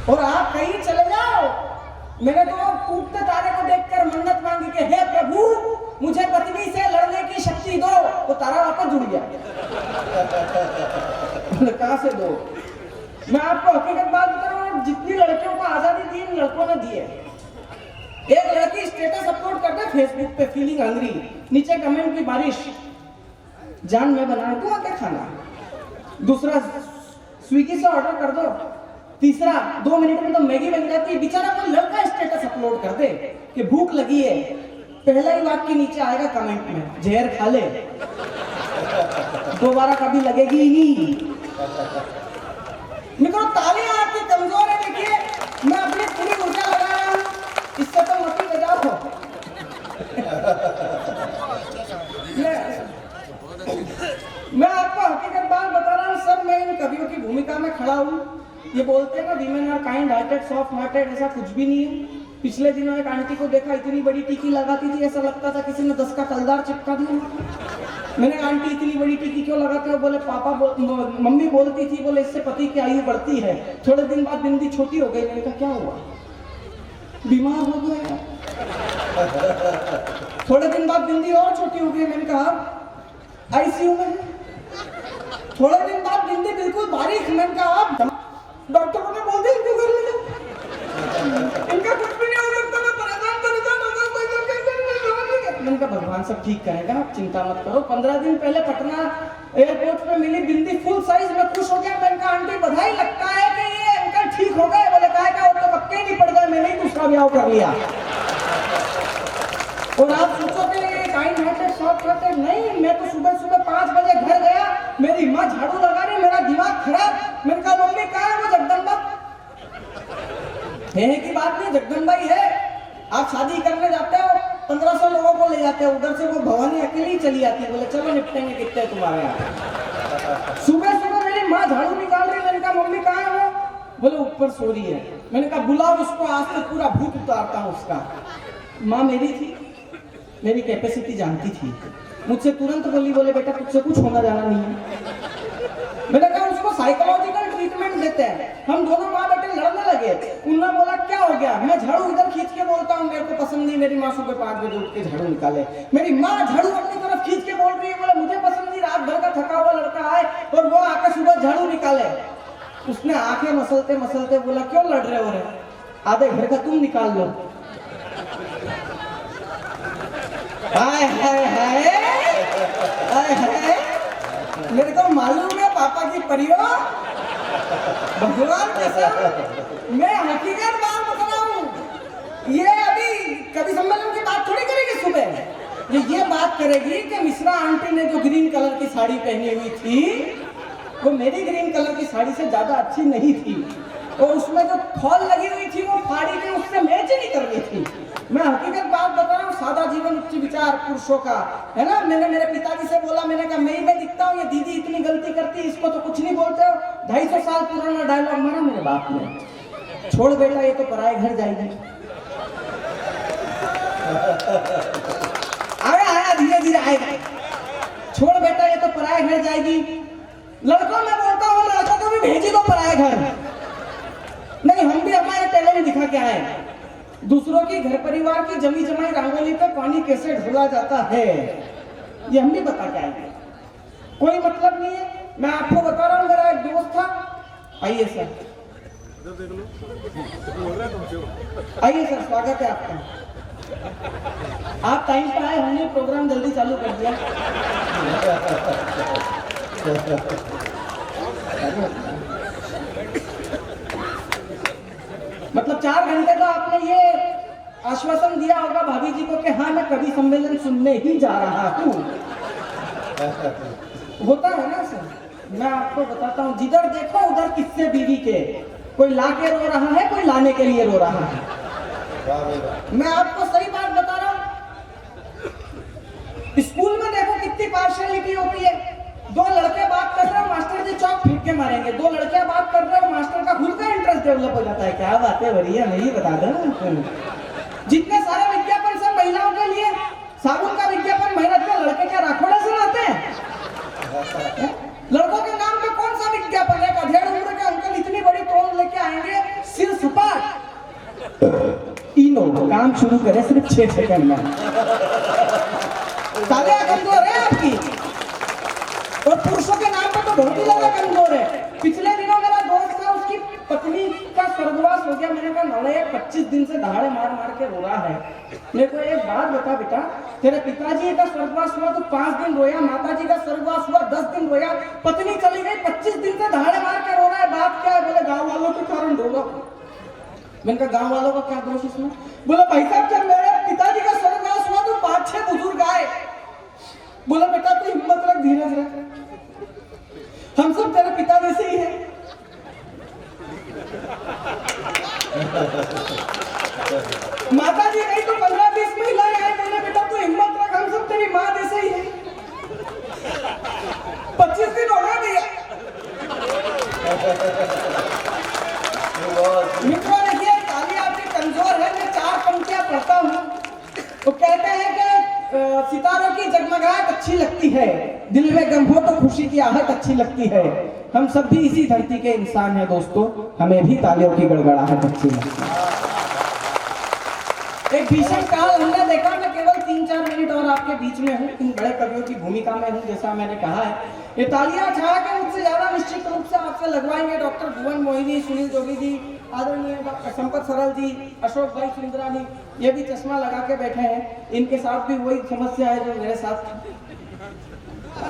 और आप कहीं चले जाओ, मैंने तो टूटते तारे को देखकर मन्नत मांगी कि हे प्रभु मुझे पत्नी से लड़ने की शक्ति दो, वो तारा वापस जुड़ गया। कहां से दो? मैं आपको हकीकत बात बता रहा हूँ, जितनी लड़कियों को आजादी दी इन लड़कों ने दी है। एक लड़की स्टेटस अपलोड करते फेसबुक पे, फीलिंग हंग्री, नीचे कमेंट की बारिश, जान मैं बना दूं आके खाना। दूसरा, स्विगी से ऑर्डर कर दो। तीसरा, 2 मिनट में तो मैगी बन जाती है। बेचारा कोई लड़का स्टेटस अपलोड कर दे कि भूख लगी है, पहला ही वाक्य नीचे आएगा कमेंट में, जहर खा ले, दोबारा कभी लगेगी ही नहीं। मित्रों, तालियां आपकी कमजोर है। देखिए, मैं अपनी पूरी ऊर्जा लगा रहा हूं, इससे तो मत ही बजाओ। मैं आपको हकीकत बात बता रहा हूं सर, मैं इन कवियों की भूमिका में खड़ा हूं। ये बोलते हैं ना, women are kind hearted, soft hearted, ऐसा कुछ भी नहीं है। पिछले दिनों एक आंटी को देखा, इतनी बड़ी टीकी लगाती थी, ऐसा लगता था किसी ने 10 का कलदार चिपका दिया। मैंने आंटी इतनी बड़ी टीकी क्यों लगाते हो? बोले मम्मी बोलती थी, बोले इससे पति की आयु बढ़ती है। थोड़े दिन बाद बिंदी छोटी हो गई। मैंने कहा क्या हुआ? बीमार हो गया। थोड़े दिन बाद बिंदी और छोटी हो गई। मैंने कहा आईसीयू में है। थोड़े दिन बाद बिंदी बिल्कुल बारीक। मैंने कहा आप डॉक्टरों ने बोल दिया इनको कर लेना, इनका कुछ भी नहीं हो सकता, मैं परेशान हो गया। मैंने कहा भगवान सब ठीक करेगा, आप चिंता मत करो। 15 दिन पहले पटना एयरपोर्ट पे मिली बिंदी फुल साइज में, खुश हो गया। मैंने कहा आंटी बधाई, लगता है कि ये अंकल ठीक हो गए। बोले कहा वो तो पक्के ही नहीं पड़ गए, मैंने ही दूसरा ब्याह कर लिया। और आप सोचोगे काइंड हार्टेड, सॉफ्ट हार्टेड, नहीं। मैं तो सुबह सुबह 5 बजे घर गया, मेरी माँ झाड़ू लगा रही, मेरा दिमाग खराब। मैंने कहा मम्मी कहाँ है वो जगदम्बा? है की बात नहीं, जगदम्बा ही है। आप शादी करने जाते हो, 1500 लोगों को ले जाते हो, उधर से वो भवानी अकेली ही चली आती है। बोले चलो निपटेंगे कितने तुम्हारे यहाँ। सुबह सुबह मेरी माँ झाड़ू निकाल रही। मैंने कहा मम्मी कहाँ है वो? बोले ऊपर सो रही है। मैंने कहा बुलाओ उसको, आज तक पूरा भूत उतारता हूँ उसका। माँ मेरी थी, मेरी कैपेसिटी जानती थी, मुझसे तुरंत बोली, बोले बेटा तुझसे कुछ होना जाना नहीं है। मैंने कहा उसको साइकोलॉजिकल ट्रीटमेंट देते हैं। हम दोनों माँ बेटे लड़ने लगे। उन्होंने बोला क्या हो गया? मैं झाड़ू इधर खींच के बोलता हूँ मेरे को पसंद नहीं, मेरी माँ सुबह 5 बजे उठ के झाड़ू निकाले। मेरी माँ झाड़ू अपनी तरफ खींच के बोल रही है, बोले मुझे पसंद नहीं, रात भर का थका हुआ लड़का आए और वो आकर सुबह झाड़ू निकाले। उसने आंखें मसलते मसलते बोला क्यों लड़ रहे हो रे, आधे घर का तुम निकाल लो। हाय हाय हाय हाय हाय, मेरे को मालूम है पापा की परियों, भगवान कसम मैं हकीकत बात बता रहा हूँ। ये अभी कवि सम्मेलन की बात थोड़ी करेगी सुबह, ये बात करेगी कि मिश्रा आंटी ने जो ग्रीन कलर की साड़ी पहनी हुई थी वो मेरी ग्रीन कलर की साड़ी से ज्यादा अच्छी नहीं थी, और उसमें जो फॉल लगी हुई थी वो फाड़ी में उससे मैच नहीं कर रही थी। मैं हकीकत बात बता रहा हूँ, सादा जीवन उच्च विचार पुरुषों का है ना। मैंने मेरे पिताजी से बोला, मैंने कहा मैं दिखता हूँ, ये दीदी इतनी गलती करती, इसको तो कुछ नहीं बोलते हो। 250 साल पुराना डायलॉग मारा मेरे बाप ने, छोड़ बेटा ये तो पराए घर जाएगी। आया धीरे धीरे आएगा, छोड़ बेटा ये तो पराए घर जाएगी। लड़कों में बोलता हूँ लड़कों को भी भेजी दो पराए घर, नहीं हम भी हमारे टैलेंट दिखा के आए। दूसरों की घर परिवार की जमी जमाई रंगोली पे पानी कैसे ढोला जाता है ये हम भी बता के आए, कोई मतलब नहीं है। मैं आपको बता रहा हूँ, मेरा एक दोस्त था, आइए सर, आइए सर, स्वागत है आपका। आप टाइम पे आए, हमने प्रोग्राम जल्दी चालू कर दिया। मतलब 4 घंटे तो आपने ये आश्वासन दिया होगा भाभी जी को कि हाँ मैं कवि सम्मेलन सुनने ही जा रहा हूँ, होता है ना सर। मैं आपको बताता हूँ, जिधर देखो उधर किस्से बीवी के, कोई ला के रो रहा है, कोई लाने के लिए रो रहा है। मैं आपको सही बात बता रहा हूँ, स्कूल में देखो कितनी पार्शियलिटी होती है। 2 लड़के बात कर रहे हो, मास्टर जी चौक फेंक के मारेंगे। 2 लड़के बात कर रहे हो, मास्टर का खुद का इंटरेस्ट डेवलप हो जाता है। क्या बातें हो रही है नहीं बता दो। जितने सारे विज्ञापन सब महिलाओं के लिए, साबुन का विज्ञापन मेहनत का, लड़के क्या राखोड़ा सुनाते हैं? लड़कों के नाम पे कौन सा विज्ञापन है? 1.5 उम्र के अंकल इतनी बड़ी तोड़ लेके आएंगे, सिर सपाट, इनो काम शुरू करे सिर्फ 6 सेकंड में। बहुत ही ज्यादा कमजोर है। पिछले दिनों मेरा दोस्त था, उसकी पत्नी का स्वर्गवास हो गया। मैंने कहा नौले 25 दिन से दहाड़े मार मार के रो रहा है। मेरे को एक बात बता बेटा, तेरे पिताजी का स्वर्गवास हुआ तो 5 दिन रोया, माताजी का स्वर्गवास हुआ 10 दिन रोया, पत्नी चली गई 25 दिन से दहाड़े मार के रो रहा है, बात क्या है? बोले गाँव वालों के कारण रो रहा हूं। मैंने कहा गाँव वालों का क्या दोष इसमें? बोले भाई साहब जब मेरे पिताजी का स्वर्गवास हुआ तो 5-6 बुजुर्ग आए। बोला बेटा तू हिम्मत रख, धीरज रख, हम सब तेरे पिता जैसे ही हैं। माता जी गई तो 15-20 महिलाएं आई। बोले बेटा तू हिम्मत रख, हम सब तेरी माँ जैसे ही हैं। 25 दिन हो गए भैया। मित्रों देखिए, ताली आपकी कमजोर है। मैं 4 पंक्तियां पढ़ता हूँ। वो कहते हैं कि सितारों की जगमगाहट अच्छी लगती है, दिल में गम हो तो खुशी की आहट अच्छी लगती है। हम सब भी इसी धरती के इंसान हैं दोस्तों, हमें भी तालियों की गड़गड़ाहट अच्छी लगती है। एक भीषण काल हमने देखा। मैं केवल 3-4 मिनट और आपके बीच में हूँ, इन बड़े कवियों की भूमिका में हूँ, जैसा मैंने कहा है। ये तालियां छा के मुझसे ज्यादा निश्चित रूप से आपसे लगवाएंगे डॉक्टर भुवन मोहिनी, सुनील जोगी जी, आदरणीय डॉक्टर संपत सरल जी, अशोक भाई सुंदरानी, ये भी चश्मा लगा के बैठे हैं। इनके साथ भी वही समस्या है जो मेरे साथ।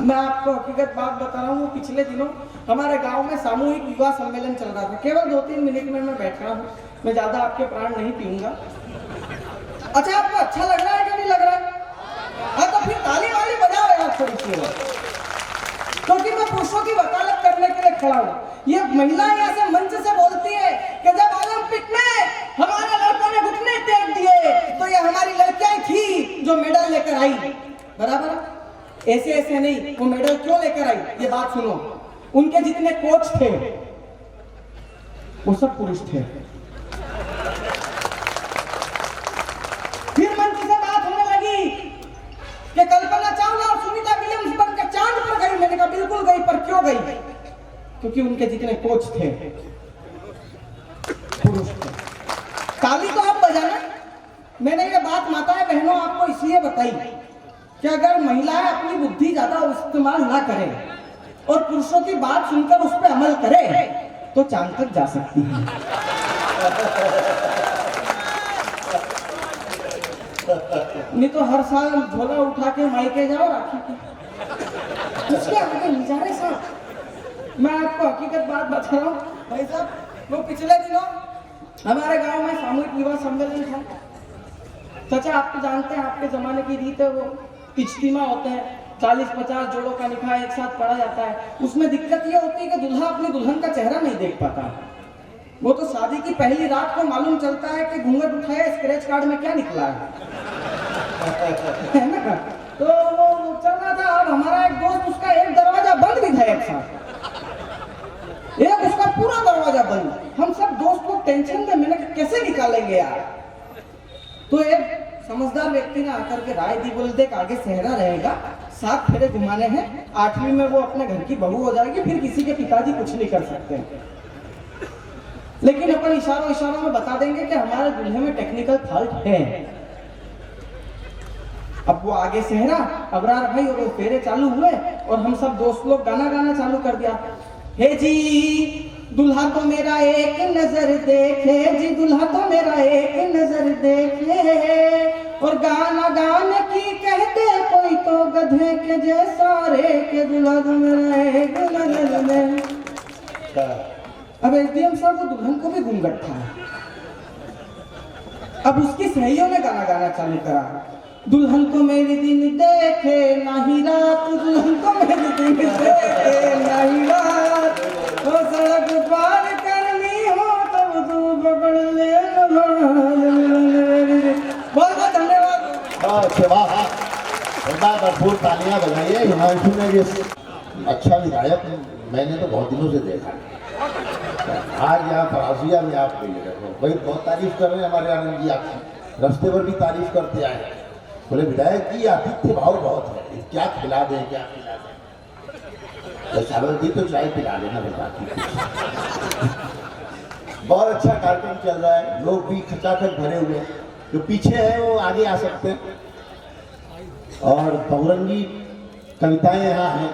मैं आपको हकीकत बात बता रहा हूँ, पिछले दिनों हमारे गांव में सामूहिक विवाह सम्मेलन चल रहा था। केवल 2-3 मिनट में मैं बैठ रहा हूँ, मैं ज्यादा आपके प्राण नहीं पीऊंगा। अच्छा आपको अच्छा लग रहा है कि नहीं लग रहा है? हाँ तो फिर ताली वाली बजाओ यार थोड़ी सी, क्योंकि मैं पुरुषों की वकालत करने के लिए खड़ा हूँ। ये महिलाएं ऐसे मंच से बोलती है कि जब ओलंपिक में हमारे लड़कों ने घुटने टेक दिए तो ये हमारी लड़कियां थी जो मेडल लेकर आई। बराबर? ऐसे ऐसे नहीं, वो मेडल क्यों लेकर आई ये बात सुनो। उनके जितने कोच थे वो सब पुरुष थे। फिर मंच से बात होने लगी कि कल्पना चावला और सुनीता विलियम्स बनकर चांद पर गई। मैंने कहा बिल्कुल गई, पर क्यों गई? क्योंकि उनके जितने कोच थे पुरुष थे। ताली तो आप बजाना। मैंने ये बात माताएं बहनों आपको इसलिए बताई कि अगर महिलाएं अपनी बुद्धि ज्यादा इस्तेमाल ना करें और पुरुषों की बात सुनकर उस पर अमल करें तो चांद तक जा सकती है। नहीं तो हर साल झोला उठा के मायके जाओ राखी की, इसके आगे नहीं जा रहे साहब। मैं आपको हकीकत बात बता रहा हूँ भाई साहब। वो पिछले दिनों हमारे गांव में सामूहिक विवाह सम्मेलन था। चाचा आप तो जानते हैं, आपके जमाने की रीत है, वो इज्तिमा होते हैं, 40-50 जोड़ों का निकाह एक साथ पढ़ा जाता है। उसमें दिक्कत ये होती है कि दूल्हा अपनी दुल्हन का चेहरा नहीं देख पाता। वो तो शादी की पहली रात को मालूम चलता है कि घूंघट उठाया, स्क्रैच कार्ड में क्या निकला है ना? तो वो चल रहा था। अब हमारा एक दोस्त, उसका एक दरवाजा बंद भी था, एक साथ एक उसका पूरा दरवाजा बंद। हम सब दोस्त लोग टेंशन में, मैंने कैसे निकालेंगे यार? तो एक समझदार व्यक्ति ने आकर के राय दी, बोल देख आगे सेहरा रहेगा, 7 फेरे घुमाने हैं, 8वीं में वो अपने घर की बहू हो जाएगी, फिर किसी के पिताजी कुछ नहीं कर सकते। लेकिन अपन इशारों में बता देंगे कि हमारे दूल्हे में टेक्निकल फॉल्ट है। अब वो आगे सेहरा, अबरार भाई और वो फेरे चालू हुए और हम सब दोस्त लोग गाना चालू कर दिया। हे जी दुल्हा तो मेरा एक नजर देखे जी, दुल्हा तो मेरा एक नजर देखे, और गाना गाने की कहते कोई तो गधे के जैसा रे के दुल्हा तो मेरा एक नजर दे। अब एसडीएम साहब को दुल्हन को भी घूंघट था। अब उसकी सहेलियों ने गाना चालू करा, दुल्हन को मेरे दिन देखे नहीं रात, दुल्हन को मेरे दिन देखे नहीं रात, तो सड़क पार करनी हो तब तू पकड़ ले। बहुत बहुत धन्यवाद। भरपूर तालियां बजाइए। हिमांशु ने ये अच्छा विधायक मैंने तो बहुत दिनों से देखा। आज यहाँ परासिया में आप भाई बहुत तारीफ कर रहे हैं हमारे आनंद जी, आपकी रास्ते पर भी तारीफ करते आए। बोले विधायक जी आतिथ्य भाव बहुत है, क्या खिला दें क्या खिला दें? चावल जी तो चाय पिला लेना बेटा। बहुत अच्छा कार्यक्रम चल रहा है, लोग भी खचाखच भरे हुए, जो पीछे है वो आगे आ सकते हैं। और बहुरंगी कविताएं यहाँ हैं,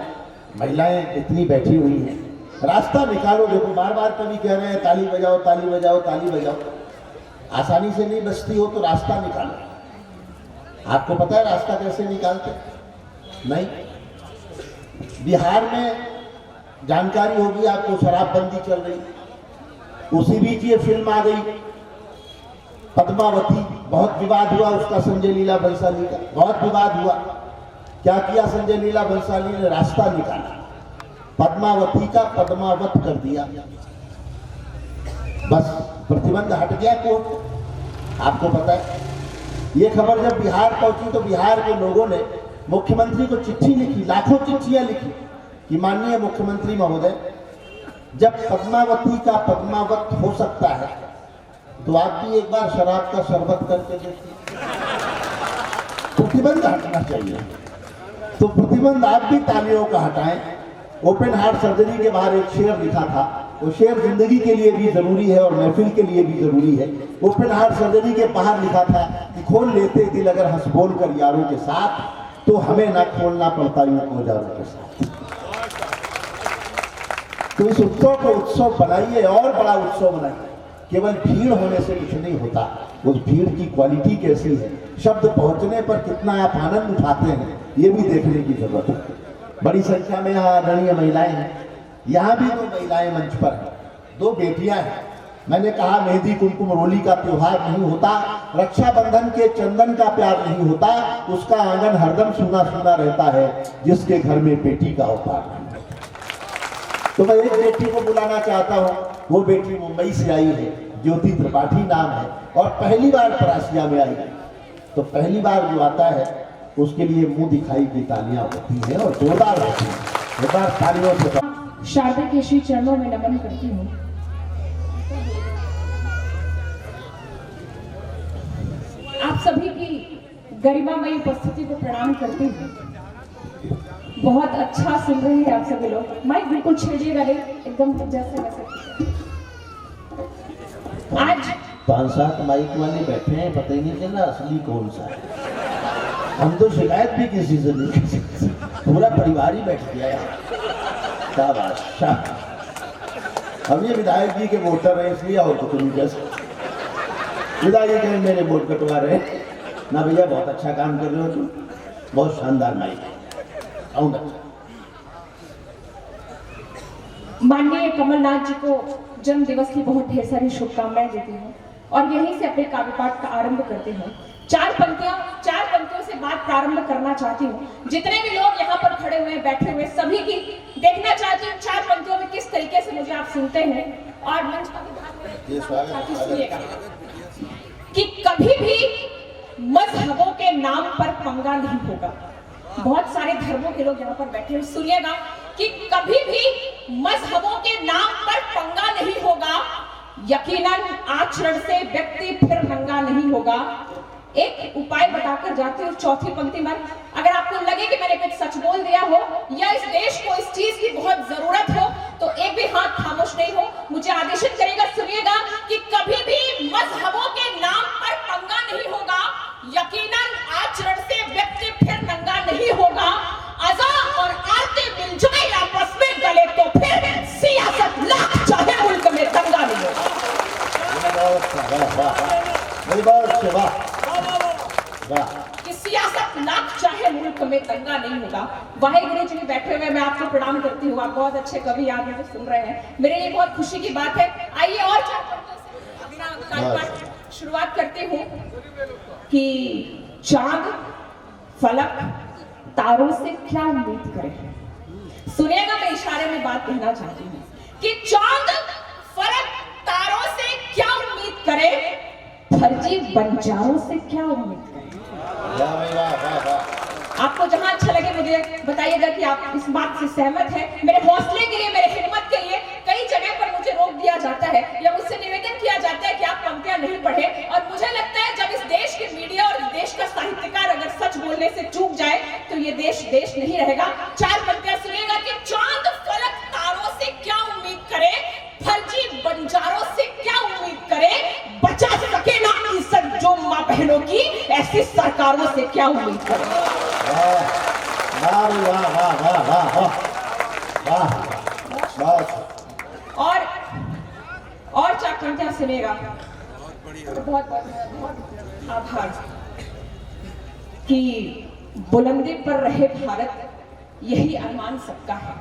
महिलाएं इतनी बैठी हुई हैं, रास्ता निकालो। देखो बार बार कभी कह रहे हैं ताली बजाओ ताली बजाओ ताली बजाओ, आसानी से नहीं बचती हो तो रास्ता निकालो। आपको पता है रास्ता कैसे निकालते? नहीं। बिहार में जानकारी होगी आपको, शराबबंदी चल रही, उसी बीच ये फिल्म आ गई पद्मावती, बहुत विवाद हुआ उसका, संजय लीला बंसाली का बहुत विवाद हुआ। क्या किया संजय लीला बंसाली ने? रास्ता निकाला, पद्मावती का पद्मावत कर दिया, बस प्रतिबंध हट गया कोर्ट। आपको पता है ये खबर जब बिहार पहुंची तो बिहार के लोगों ने मुख्यमंत्री को चिट्ठी लिखी, लाखों चिट्ठियां लिखी कि माननीय मुख्यमंत्री महोदय, जब पद्मावती का पद्मावत हो सकता है तो आप भी एक बार शराब का शरबत करके देखिए। प्रतिबंध हटना चाहिए, तो प्रतिबंध आप भी तालियों का हटाएं। ओपन हार्ट सर्जरी के बाहर एक शेर लिखा था, वो शेर जिंदगी के लिए भी जरूरी है और महफिल के लिए भी जरूरी है। ओपन हार्ट सर्जरी के बाहर लिखा था कि खोल लेते दिल अगर हंस बोल कर यारों के साथ, तो हमें ना खोलना पड़ता यूं औजारों के साथ। तो इस उत्सव को उत्सव बनाइए और बड़ा उत्सव बनाइए। केवल भीड़ होने से कुछ नहीं होता, उस भीड़ की क्वालिटी कैसी है, शब्द पहुंचने पर कितना आप आनंद उठाते हैं, ये भी देखने की जरूरत है। बड़ी संख्या में यहाँ आदरणीय महिलाएं हैं, यहाँ भी 2 महिलाएं मंच पर हैं, 2 बेटियां हैं। मैंने कहा मेहंदी कुमकुम रोली का त्योहार नहीं होता, रक्षाबंधन के चंदन का प्यार नहीं होता, उसका आंगन हरदम सूना सूना रहता है जिसके घर में बेटी का अवतार नहीं। तो मैं एक बेटी को बुलाना चाहता हूँ, वो बेटी मुंबई से आई है, ज्योति त्रिपाठी नाम है, और पहली बार परासिया में आई है। तो पहली बार जो आता है उसके लिए मुंह दिखाई की तालियां होती हैं और जोरदार होती हैं, जोरदार तालियों से। शारदा के श्री चरणों में नमन करती हूँ। आप सभी की गरिमामयी उपस्थिति को प्रणाम करती हूँ। बहुत अच्छा सुन रहे हैं आप सभी लोग, माइक बिल्कुल छेड़िएगा नहीं, एकदम जैसे वैसे। आज 5-7 माइक वाले बैठे हैं, पता ही नहीं चला असली कौन सा है। हम तो शिकायत भी किसी से नहीं कर सकते, पूरा परिवार ही बैठ गया यार। क्या बात। हम ये विधायक जी के वोटर हैं इसलिए, और तो नहीं कह सकते। विधायक जी मेरे वोट कटवा रहे ना भैया, बहुत अच्छा काम कर रहे हो तुम, बहुत शानदार माइक है। माननीय कमलनाथ जी को जन्म दिवस की बहुत ढेर सारी शुभकामनाएं देती हूँ और यहीं से अपने काव्य पाठ का आरंभ करते हैं। 4 पंक्तियों से बात प्रारंभ करना चाहती हूँ। जितने भी लोग यहाँ पर खड़े हुए बैठे हुए सभी की देखना चाहती हूँ 4 पंक्तियों में किस तरीके से मुझे आप सुनते हैं। और मंच पर सुनिएगा कि कभी भी मजहबों के नाम पर पंगा नहीं होगा। बहुत सारे धर्मों के लोग यहाँ पर बैठे हुए, सुनिएगा कि कभी भी मजहबों के नाम पर पंगा नहीं होगा। यकीनन आचरण से व्यक्ति फिर नंगा नहीं होगा। एक उपाय बताकर जाते हो 4थी पंक्ति में, अगर आपको लगे कि मैंने कुछ सच बोल दिया हो या इस देश को इस चीज की बहुत जरूरत हो तो एक भी हाथ खामोश नहीं हो, मुझे आदेशित करेगा। सुनिएगा कि कभी भी मजहबों के नाम पर पंगा नहीं होगा। यकीनन आचरण से व्यक्ति फिर नंगा नहीं होगा। अज़ा और आरती मिल जाए आपस में गले तो फिर सियासत लाख चाहे मुल्क में दंगा नहीं होगा। कि सियासत लाख चाहे मुल्क में दंगा नहीं होगा। वाहेगुरु जी बैठे हुए मैं आपको प्रणाम करती हूँ। आप बहुत अच्छे कवि यहाँ मुझे सुन रहे हैं, मेरे लिए बहुत खुशी की बात है। आइए और 4 पंक्तियों से अपना कार्यक्रम शुरुआत करती हूँ कि चांद फलक तारों से क्या उम्मीद करें। सुनिएगा, मैं इशारे में बात कहना चाहती हूँ कि चांद फलक तारों से क्या उम्मीद करे, फर्जी बंजारों से क्या उम्मीद करें। आपको जहां अच्छा लगे मुझे बताइएगा कि आप इस बात से सहमत हैं। मेरे हौसले के लिए, मेरे हिम्मत के लिए कई जगह पर मुझे रोक दिया जाता है या मुझसे निवेदन किया जाता है कि आप पंक्तियां नहीं पढ़े, और मुझे लगता है जब इस देश के मीडिया और इस देश का साहित्यकार अगर सच बोलने से चूक जाए तो ये देश नहीं रहेगा। 4 पंक्तियां सुनिएगा कि चांद फलक तारों से क्या उम्मीद करे, फर्जी बंजारों से क्या उम्मीद करे, बचा सके ना इज्जत जो माँ बहनों की, ऐसी सरकारों से क्या उम्मीद करे। पंक्तियां सुनेगा। बहुत बहुत आभार कि बुलंदी पर रहे भारत, यही अरमान सबका है।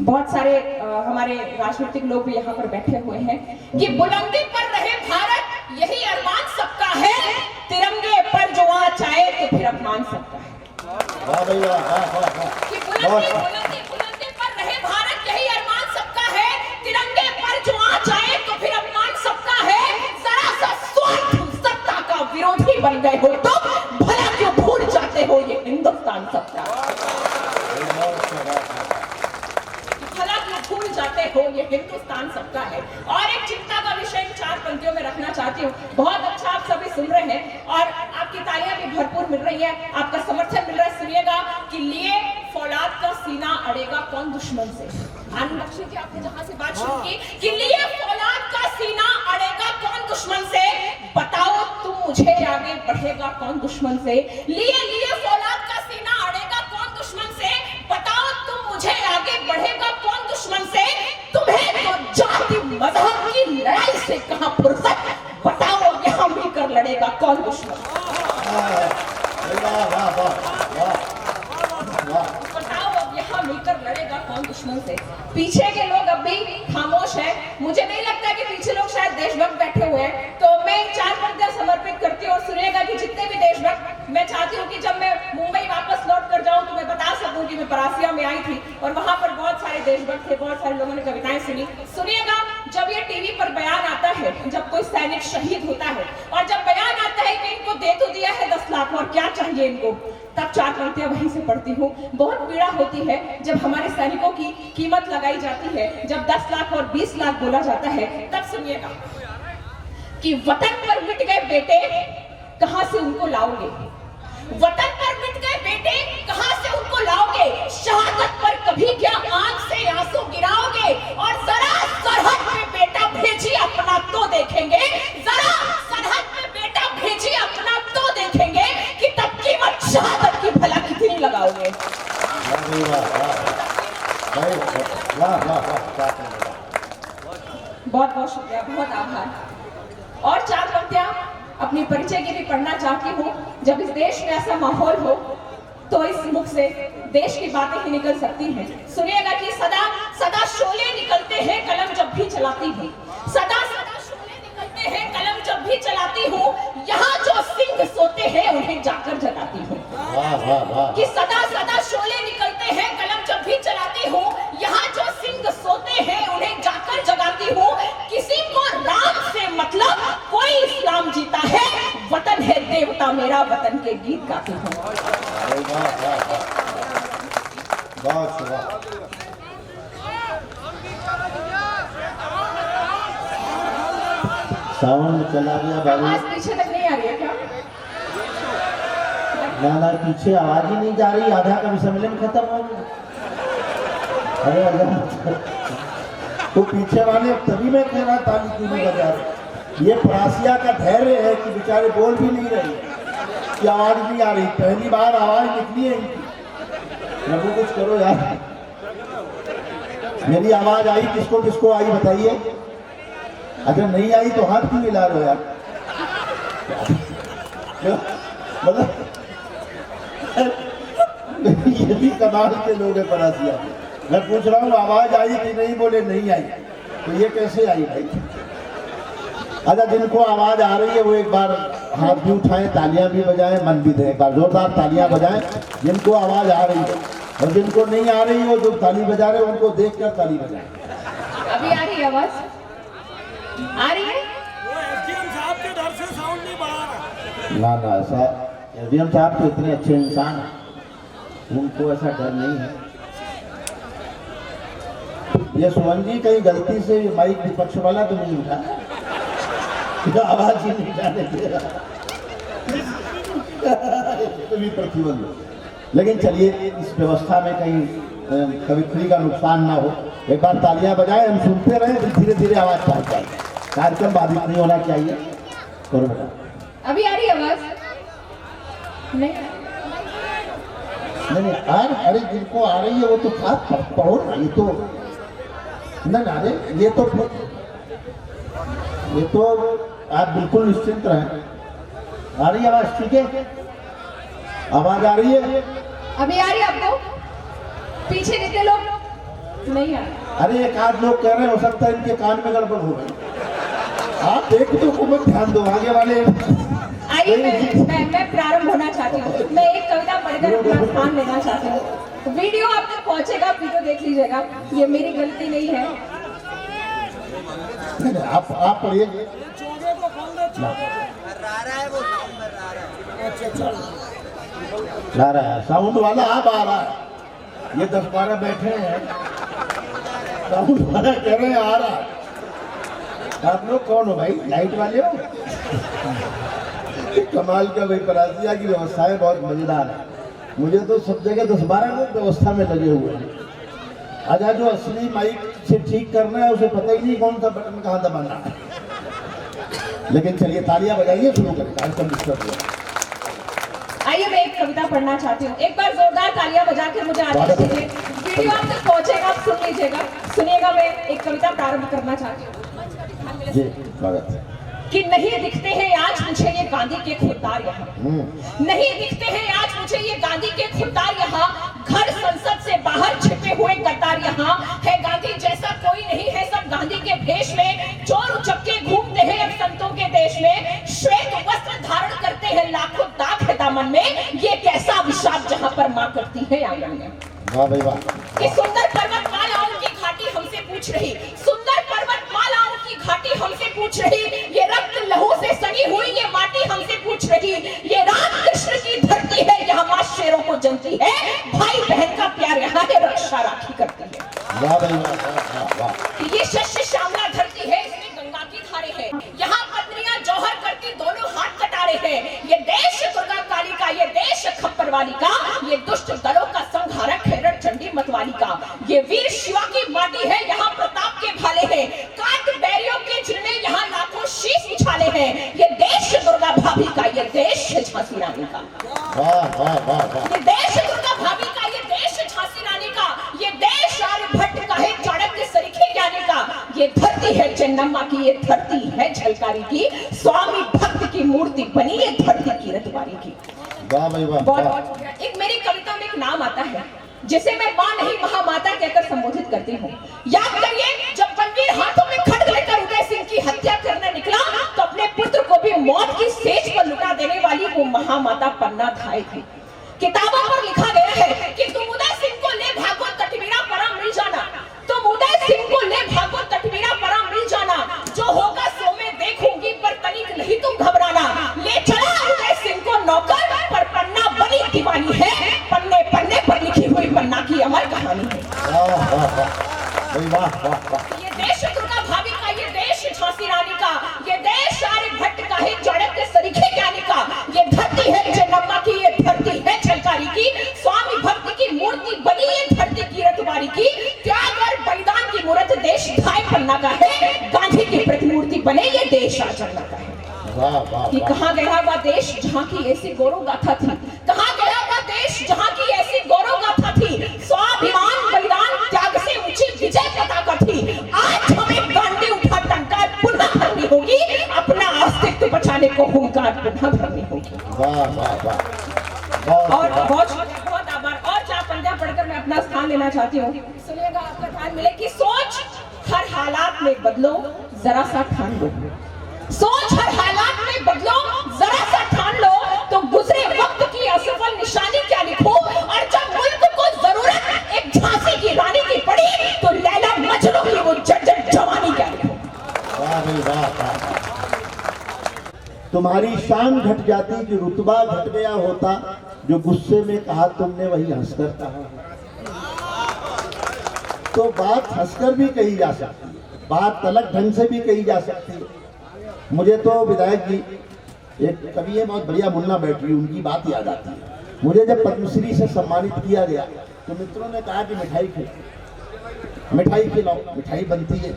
बहुत सारे हमारे राजनीतिक लोग भी यहाँ पर बैठे हुए हैं कि बुलंदी पर रहे भारत, यही अरमान सबका है, तिरंगे पर जो आँच आए तो फिर अपमान सबका है। कि बुलंदी पर रहे भारत, यही अरमान सबका है, तिरंगे पर जो आँच आए तो फिर अपमान सबका है। जरा सा स्वार्थ सत्ता का विरोधी बन गए हो तो भला क्यों भूल जाते हो ये हिंदुस्तान सबका, भला क्यों भूल जाते हो ये हिंदुस्तान सबका है। और एक चिंता का विषय 4 पंक्तियों में रखना चाहती हूँ। बहुत अच्छा आप सभी सुन रहे हैं और आपकी तालियां भी भरपूर मिल रही है, आपका समर्थन मिल रहा है। सुनिएगा कि लिए फौलाद का सीना अड़ेगा कौन दुश्मन से। आनंद बख्शी जी आपने जहां से बात शुरू की कि लिए फौलाद का सीना अड़ेगा कौन दुश्मन से, बताओ तुम मुझे आगे बढ़ेगा कौन दुश्मन से। लिए फौलाद का सीना अड़ेगा कौन दुश्मन से, बताओ तुम मुझे आगे बढ़ेगा कौन दुश्मन से। तुम्हें तो जाति मजहब की लड़ाई से कहां फुर्सत, बताओ यहां मिलकर लड़ेगा कौन दुश्मन, बताओ अब यहाँ मिलकर लड़ेगा कौन दुश्मन से। पीछे के लोग अब भी खामोश हैं, मुझे नहीं लगता कि पीछे लोग शायद देशभक्त बैठे हुए हैं। तो मैं 4 पंक्तियां समर्पित करती हूँ और सुनिएगा कि जितने भी देशभक्त, मैं चाहती हूँ कि जब मैं मुंबई वापस लौट कर जाऊँ तो मैं बता सकूँ कि मैं परासिया में आई थी और वहां पर बहुत सारे देशभक्त थे, बहुत सारे लोगों ने कविताएं सुनी। सुनिएगा, जब ये टीवी पर बयान आता है, जब कोई सैनिक शहीद होता है और जब बयान आता है कि इनको दे तो दिया है 10 लाख और क्या चाहिए इनको, तब 4 पंक्तियां वहीं से पढ़ती हूँ। बहुत पीड़ा होती है जब हमारे सैनिकों की कीमत लगाई जाती है, जब 10 लाख और 20 लाख बोला जाता है। तब सुनिएगा कि वतन पर मिट गए बेटे कहां से उनको लाओगे, वतन पर मिट गए बेटे कहां से उनको लाओगे, शहादत पर कभी क्या आंख से आंसू गिराओगे, और जरा सरहद पे बेटा भेजिए अपना तो देखेंगे, जरा सरहद पे बेटा भेजिए अपना तो देखेंगे कि तब कीमत शहादत की भला कितनी लगाओगे। बहुत बहुत शुक्रिया, बहुत आभार। और 4 पंक्तियां अपनी परिचय की भी पढ़ना चाहती हूँ। जब इस देश में ऐसा माहौल हो तो इस मुख से देश की बातें ही निकल सकती हैं। सुनिएगा कि सदा सदा शोले निकलते हैं कलम जब भी चलाती हूँ, सदा सदा शोले निकलते हैं कलम जब भी चलाती हूँ, यहाँ जो सिंह सोते हैं उन्हें जाकर जगाती हूँ। कि सदा सदा शोले निकलते हैं कलम जब भी चलाती हूँ, यहाँ जो सिंह सोते हैं उन्हें जाकर जगाती हूँ। किसी को राम से मतलब, कोई इस्लाम जीता है, वतन है देवता मेरा, वतन के गीत गाती हूँ। सावन में चला गया बाबू, आवाज पीछे तक नहीं आ रही है क्या? ना पीछे आवाज ही नहीं जा रही, आधा का भी सम्मेलन खत्म हो गया। अरे तो पीछे वाले तभी मैं कह रहा ताली क्यों नहीं बजा रहे। ये परासिया का धैर्य है कि बेचारे बोल भी नहीं रहे, कि आवाज नहीं आ रही, पहली बार आवाज निकली है इनकी। प्रभु कुछ करो यार, मेरी आवाज आई, किसको किसको आई बताइए। अगर नहीं आई तो हाथ क्यों हिला रहे हो यार, मतलब ये भी कमाल के लोग हैं परासिया। मैं पूछ रहा हूँ आवाज आई कि नहीं, बोले नहीं आई, तो ये कैसे आई भाई। अच्छा, जिनको आवाज आ रही है वो एक बार हाथ भी उठाएं, तालियां भी बजाएं, मन भी दें, एक बार जोरदार तालियां बजाएं जिनको आवाज आ रही है, और जिनको नहीं आ रही हो, जो ताली बजा रहे हो उनको देखकर ताली बजाएं। अभी आ रही है आवाज, आ रही है? साहब के डर से साउंड नहीं बढ़ा रहा। ना ऐसा, एसडीएम साहब तो इतने अच्छे इंसान हैं, उनको ऐसा डर नहीं है। ये सुमन जी कहीं गलती से माइक विपक्ष वाला तो नहीं उठा, आवाज ही नहीं जाने दे रहा, तो भी प्रतिबंध। लेकिन चलिए, इस व्यवस्था में कहीं कवित्री का नुकसान ना हो, एक बार तालियां बजाएं, हम सुनते रहे, फिर धीरे धीरे आवाज पहुंच जाए। कार्यक्रम बाधित नहीं होना चाहिए। करो बेटा। अभी आ रही आवाज? नहीं नहीं अरे जिनको आ रही है वो तो साथ पढ़ो ना, ये तो ना अरे ये तो ये तो आप बिल्कुल निश्चिंत रहें। आ रही आवाज? ठीक है, आवाज आ रही है? अभी आ रही है आपको? पीछे जितने लोग नहीं आ रहे। अरे एक आध लोग कह रहे हो सकता है इनके कान में गड़बड़ हो गई। आप देख तो हुकूमत ध्यान दो आगे वाले। आइए मैं प्रारंभ होना चाहती हूँ। मैं एक कविता पढ़कर अपना स्थान लेना चाहती हूँ। वीडियो आप तक पहुँचेगा, वीडियो देख लीजिएगा, ये मेरी गलती नहीं है। आप पढ़िए। ला रहा है साउंड वाला, आप आ रहा है। ये 10-12 बैठे हैं, साउंड वाला कह रहे हैं आ रहा है। आप लोग कौन हो भाई? लाइट वाले हो? कमाल का भाई, परासिया की व्यवस्थाएं बहुत मजेदार है। मुझे तो सब जगह 10-12 लोग व्यवस्था में लगे हुए हैं। आजा जो असली माइक से ठीक करना है उसे पता ही नहीं कौन सा बटन कहाँ दबाना है। लेकिन चलिए तालियां बजाइए, शुरू करें कार्यक्रम डिस्टर्ब हुआ। आइए मैं एक कविता पढ़ना चाहती हूँ। एक बार जोरदार तालियां बजा के मुझे आदेश दीजिए। वीडियो आप तक पहुंचेगा, आप सुन लीजिएगा, सुनिएगा। मैं एक कविता प्रारंभ करना चाहती हूँ जी, स्वागत है। कि नहीं दिखते हैं आज मुझे ये गांधी के खुददार यहाँ, नहीं दिखते हैं आज मुझे ये गांधी के खुददार यहाँ, घर संसद से बाहर छिपे हुए गद्दार यहाँ है। गांधी जैसा कोई नहीं है, सब गांधी के भेष में चोर उचक्के घूमते हैं अब संतों के देश में। श्वेत वस्त्र धारण करते हैं, लाखों दाग है दामन में, ये कैसा अभिशाप जहाँ पर माँ करती है आंगन में। वाह भाई वाह। कि सुंदर पर्वतमालाओं की घाटी हमसे पूछ रही, सुंदर पर्वतमालाओं की घाटी हमसे पूछ रही, ये रक्त लहू से सनी हुई ये माटी हमसे पूछ रही, ये राम कृष्ण की धरती है यहाँ माँ शेरों को जनती है, भाई बहन का प्यार यहाँ है, रक्षा राखी करती है। वाह भाई वाह। ये शस्य श्यामला धरती है, इसमें गंगा की धारे हैं, यहाँ पत्नियां जौहर करती दोनों हाथ कटारे हैं। ये देश दुर्गा काली का, ये देश खप्पर वाली का, ये दुष्ट दलों का संहारक है चंडी मतवाली का। ये वीर शिवा की माटी है, यहाँ प्रताप के भाले हैं, काट बैरियों के जिनमें यहाँ लाखों शीश उछाले हैं। ये देश दुर्गा भाभी का, ये देश झांसी रानी का। वाह वाह वाह। ये देश दुर्गा भाभी का, ये देश झांसी रानी का, ये देश आर्यभट्ट का है, चाणक्य सरीखे ज्ञानी का। ये धरती है चन्नम्मा की, ये धरती है झलकारी की, स्वामी भक्त की मूर्ति बनी ये धरती की रतवारी की। वाह भाई वाह। बहुत एक मेरी कविता में एक नाम आता है जिसे मैं मां नहीं महामाता कहकर संबोधित करती हूँ। याद करिए जब बनवीर हाथों में खड्ग लेकर उदय सिंह की हत्या करने निकला तो अपने पुत्र को भी मौत की सेज पर लुटा देने वाली वो महामाता पन्ना धाय थी। किताबों पर लिखा गया है कि तुम उदय सिंह को ले भागो तटवीरा परा मिल जाना, तुम उदय सिंह को ले भागो तटवीरा परा मिल जाना, जो होगा सो मैं देखूंगी पर तनिक नहीं तुम घबराना। ले चला उदय सिंह को नौकर पर पन्ना बनी दीवानी है, पन्ने पन्ने पर लिखी हुई पन्ना की अमर कहानी है। ये देश दुर्गा भाभी का, ये देश झांसी रानी का, ये देश आर्यभट्ट का है, चाणक्य सरीखे ज्ञानी का। ये धरती है चन्नम्मा की, ये धरती है झलकारी की, स्वामी भक्त की मूर्ति बनी ये धरती की रतवारी की। त्याग और बलिदान की मूर्त देश धाय पन्ना का है, गांधी की प्रतिमूर्ति बने ये देश आचरण का है। कि कहाँ गया वह देश जहाँ की ऐसी गौरव गाथा थी, कहाँ गया वह देश जहाँ की ऐसी गौरव गाथा थी, स्वाभिमान बलिदान त्याग से ऊंची विजय पताका थी। आज हमें गांधी उठा टंकार पुनः भरनी होगी, अपना अस्तित्व बचाने को हुंकार पुनः भरनी होगी। और बहुत आभार। और 4 पंक्तियां पढ़कर मैं अपना स्थान लेना चाहती हूँ। सुनिएगा, आपका ध्यान मिले कि सोच हर हालात में बदलो, जरा सा ठान लो। सोच हर हालात में बदलो, जरा सा ठान लो, तो गुजरे वक्त की असफल निशानी क्या लिखो। और जब मुल्क को जरूरत एक झांसी की रानी की पड़ी तो लैला मजनू की वो जट जवानी क्या लिखो। तुम्हारी शान घट जाती कि रुतबा घट गया होता, जो गुस्से में कहा तुमने वही हंसकर कहा। तो बात हंसकर भी कही जा सकती है, बात अलग ढंग से भी कही जा सकती है। मुझे तो विधायक जी एक कवि है बहुत बढ़िया, मुन्ना बैटरी, उनकी बात याद आती है। मुझे जब पद्मश्री से सम्मानित किया गया तो मित्रों ने कहा कि मिठाई खिलाओ, मिठाई बनती है।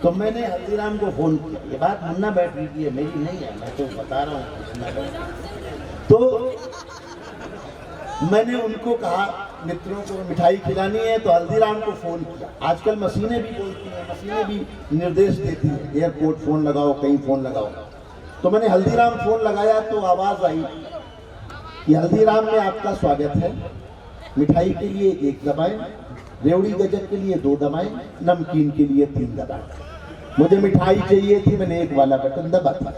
तो मैंने हल्दीराम को फोन किया, ये बात मुन्ना बैटरी की है, मेरी नहीं है, मैं तो बता रहा हूँ। तो मैंने उनको कहा मित्रों को मिठाई खिलानी है तो हल्दीराम को फोन किया। आजकल मशीनें भी बोलती हैं, मशीनें भी निर्देश देती हैं, एयरपोर्ट फोन लगाओ, कहीं फोन लगाओ। तो मैंने हल्दीराम फोन लगाया तो आवाज आई कि हल्दीराम में आपका स्वागत है, मिठाई के लिए 1 दबाएं, रेवड़ी गजक के लिए 2 दबाएं, नमकीन के लिए 3 दबाएं। मुझे मिठाई चाहिए थी, मैंने 1 वाला बटन दबा दिया।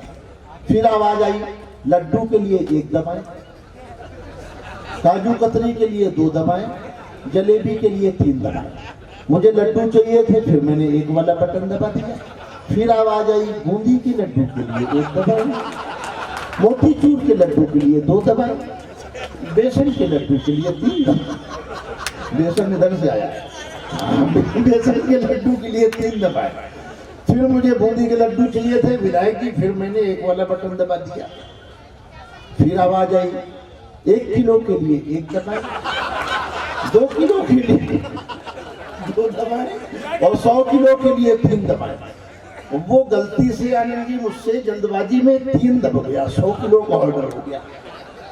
फिर आवाज आई लड्डू के लिए 1 दबाएं, काजू कतरी के लिए 2 दबाएं, जलेबी के लिए 3 दबाएं। मुझे लड्डू चाहिए थे, फिर मैंने 1 वाला बटन दबा दिया। फिर आवाज आई बूंदी के लड्डू के लिए 1 दबाएं, मोतीचूर के लड्डू के लिए 2 दबाएं, बेसन के लड्डू के लिए 3 दबाएं। बेसन इधर से आया, बेसन के लड्डू के लिए 3 दबाएं। फिर मुझे बूंदी के लड्डू चाहिए थे विधायक जी, फिर मैंने 1 वाला बटन दबा दिया। फिर आवाज आई 1 किलो के लिए 1 दबाएं, 2 किलो के लिए 2 दबाएं और 100 किलो के लिए 3 दबाएं। वो गलती से आनंद जी मुझसे जल्दबाजी में 3 दब गया, 100 किलो का ऑर्डर हो गया।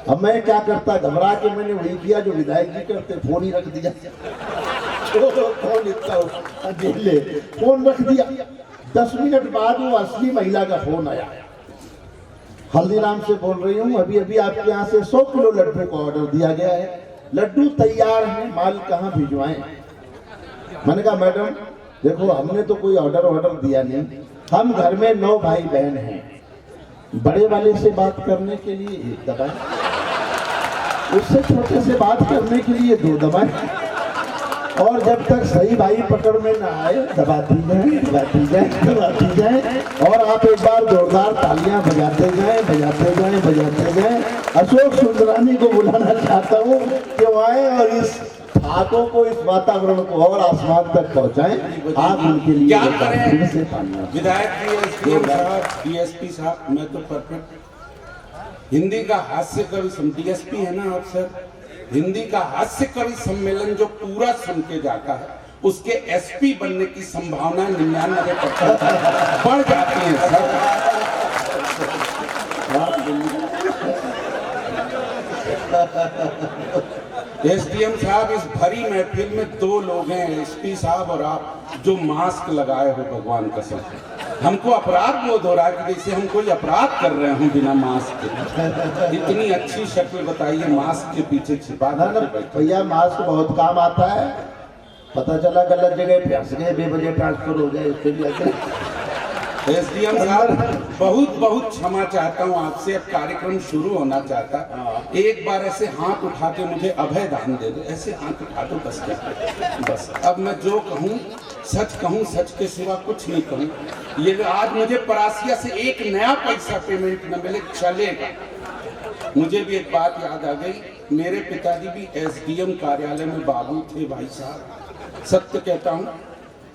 अब मैं क्या करता, घबरा के मैंने वही किया जो विधायक जी करते, फोन ही रख दिया। फोन इतना ले, फोन रख दिया। 10 मिनट बाद वो असली महिला का फोन आया। हल्दीराम से बोल रही हूँ, अभी अभी आपके यहाँ से 100 किलो लड्डू का ऑर्डर दिया गया है, लड्डू तैयार है, माल कहाँ भिजवाएं? मैंने कहा मैडम देखो, हमने तो कोई ऑर्डर दिया नहीं, हम घर में 9 भाई बहन हैं, बड़े वाले से बात करने के लिए 1 दबाएं, उससे छोटे से बात करने के लिए 2 दबाएं, और जब तक सही भाई पकड़ में ना आए दबाती जाए, दबाती जाए, दबाती जाए, और आप एक बार जोरदार तालियां बजाते जाएं, बजाते जाएं, बजाते जाएं। अशोक सुंदरानी को बुलाना चाहता हूँ कि वो आए और इस हाथों को, इस वातावरण को और आसमान तक पहुंचाएं। आप उनके लिए क्या करें विधायक जी, एसडीएम साहब, डीएसपी साहब, मैं तो परफेक्ट हिंदी का हास्य कवि, डीएसपी है ना आप सर, हिंदी का हास्य कवि सम्मेलन जो पूरा सुन के जाता है उसके एसपी बनने की संभावना 99% बढ़ जाती है सर। एसडीएम साहब, इस भरी महफिल में 2 लोग हैं, एसपी साहब और आप, जो मास्क लगाए हो, भगवान कसम हमको अपराध बोध हो रहा है कि जैसे हम कोई अपराध कर रहे हूँ बिना मास्क के। इतनी अच्छी शक्ल बताइए, मास्क के पीछे छिपा भैया मास्क बहुत काम आता है, पता चला गलत जगह फंस गए, बेवजह ट्रांसफर हो जाए, उसके लिए एसडीएम साहब बहुत बहुत क्षमा चाहता हूँ आपसे, अब कार्यक्रम शुरू होना चाहता, एक बार ऐसे हाथ उठा के मुझे अभय दान दे दो, ऐसे हाथ उठा दो बस, बस। अब मैं जो कहूँ सच के सिवा कुछ नहीं कहूँ। ये आज मुझे परासिया से 1 नया पैसा पेमेंट न मिले चलेगा। मुझे भी एक बात याद आ गई, मेरे पिताजी भी एसडीएम कार्यालय में बाबू थे भाई साहब, सत्य कहता हूँ,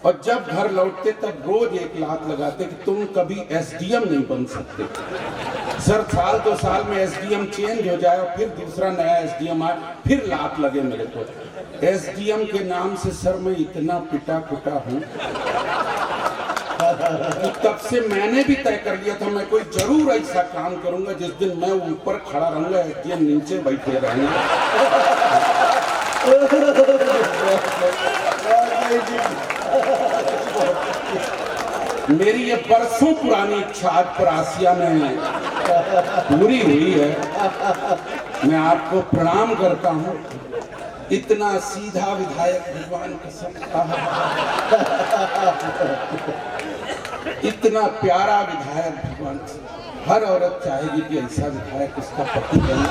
और जब घर लौटते तब रोज 1 लात लगाते कि तुम कभी एसडीएम नहीं बन सकते सर। 1-2 साल में एसडीएम चेंज हो जाए और फिर दूसरा नया एसडीएम आए, फिर लात लगे मेरे को। एसडीएम के नाम से सर मैं इतना पिटा हूँ, तब से मैंने भी तय कर लिया था मैं कोई जरूर ऐसा काम करूंगा जिस दिन मैं ऊपर खड़ा रहूंगा, एसडीएम नीचे बैठे रहेंगे। मेरी ये बरसों पुरानी इच्छा आज परासिया में पूरी हुई है। मैं आपको प्रणाम करता हूँ, इतना सीधा विधायक, भगवान कसम, इतना प्यारा विधायक, भगवान, हर औरत चाहेगी कि ऐसा विधायक उसका पति बने।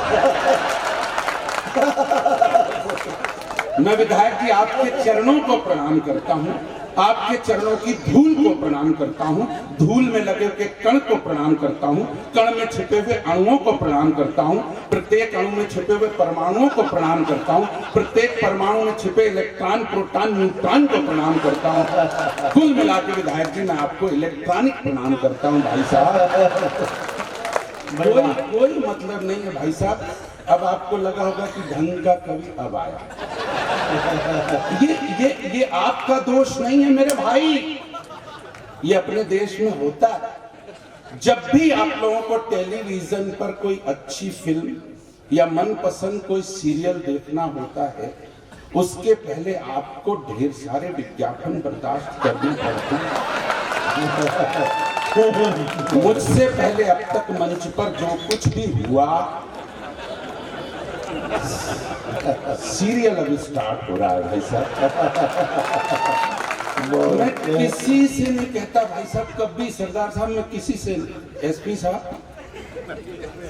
मैं विधायक जी आपके चरणों को प्रणाम करता हूँ, आपके चरणों की धूल को प्रणाम करता हूँ, धूल में लगे हुए कण को प्रणाम करता हूँ, कण में छिपे हुए अणुओं को प्रणाम करता हूँ, प्रत्येक अणु में छिपे हुए परमाणुओं को प्रणाम करता हूँ, प्रत्येक परमाणु में छिपे इलेक्ट्रॉन, प्रोटॉन, न्यूट्रॉन को प्रणाम करता हूँ। कुल मिला के विधायक जी मैं आपको इलेक्ट्रॉनिक प्रणाम करता हूँ भाई साहब। कोई मतलब नहीं है भाई साहब। अब आपको लगा होगा कि ढंग का कवि अब आया। ये आपका दोष नहीं है मेरे भाई, ये अपने देश में होता है। जब भी आप लोगों को टेलीविजन पर कोई अच्छी फिल्म या मनपसंद कोई सीरियल देखना होता है, उसके पहले आपको ढेर सारे विज्ञापन बर्दाश्त करने पड़ते हैं। मुझसे पहले अब तक मंच पर जो कुछ भी हुआ, सीरियल अभी स्टार्ट हो रहा है भाई साहब। मैं किसी से नहीं कहता भाई साहब, कभी सरदार साहब मैं किसी से, एसपी साहब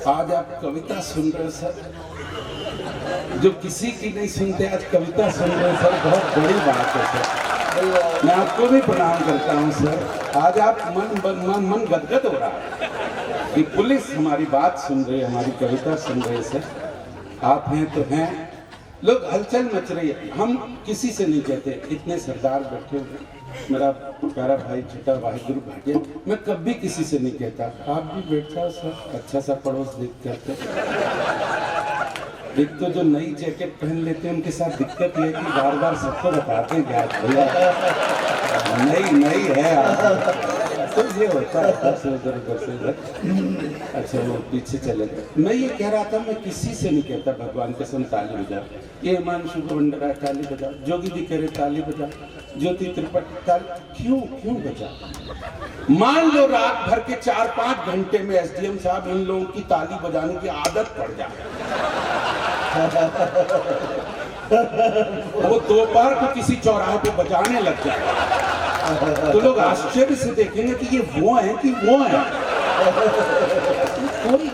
आज आप कविता सुन रहे हो सर, जो किसी की नहीं सुनते आज कविता सुन रहे हो सर, बहुत बड़ी बात है सर। मैं आपको भी प्रणाम करता हूं सर। आज आप मन गदगद हो रहा है कि पुलिस हमारी बात सुन रही है, हमारी कविता सुन रही है सर। आप हैं तो हैं, लोग हलचल मच रही है, हम किसी से नहीं कहते। इतने सरदार बैठे हुए, मेरा प्यारा भाई छोटा वाहिगुरु भाटिया, मैं कभी किसी से नहीं कहता आप भी बैठ जाओ सर, अच्छा सा पड़ोस देख करते। एक तो जो नई जैकेट पहन लेते हैं उनके साथ दिक्कत ये है कि बार बार सबको बताते हैं क्या भैया नई है आप, तो ये होता है उधर से उधर अच्छा वो पीछे चले गए। मैं ये कह रहा था, मैं किसी से नहीं कहता भगवान कसम ताली बजाओ, ये हिमांशु भंडारा ताली बजाओ, जोगी जी कह रहे ताली बजाओ, ज्योति त्रिपाठी ताली, क्यों बजा? मान लो रात भर के 4-5 घंटे में एसडीएम साहब इन लोगों की ताली बजाने की आदत पड़ जाए, वो दोपहर को किसी चौराहे पे बजाने लग जाए तो लोग आश्चर्य से देखेंगे कि ये वो है कि वो है।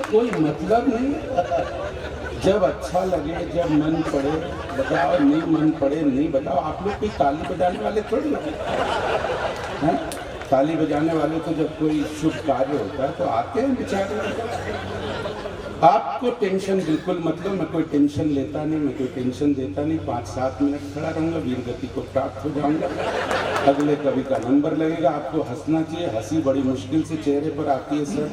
कोई मतलब नहीं। जब अच्छा लगे, जब मन पड़े बजाओ, नहीं मन पड़े नहीं बजाओ। आप लोग कोई ताली बजाने वाले थोड़ी हैं। ताली बजाने वाले तो जब कोई शुभ कार्य होता है तो आते हैं बेचारे। आपको टेंशन बिल्कुल मतलब, मैं कोई टेंशन लेता नहीं, मैं कोई टेंशन देता नहीं। 5-7 मिनट खड़ा रहूंगा, वीर गति को प्राप्त हो जाऊंगा, अगले कवि का नंबर लगेगा। आपको हंसना चाहिए, हंसी बड़ी मुश्किल से चेहरे पर आती है सर।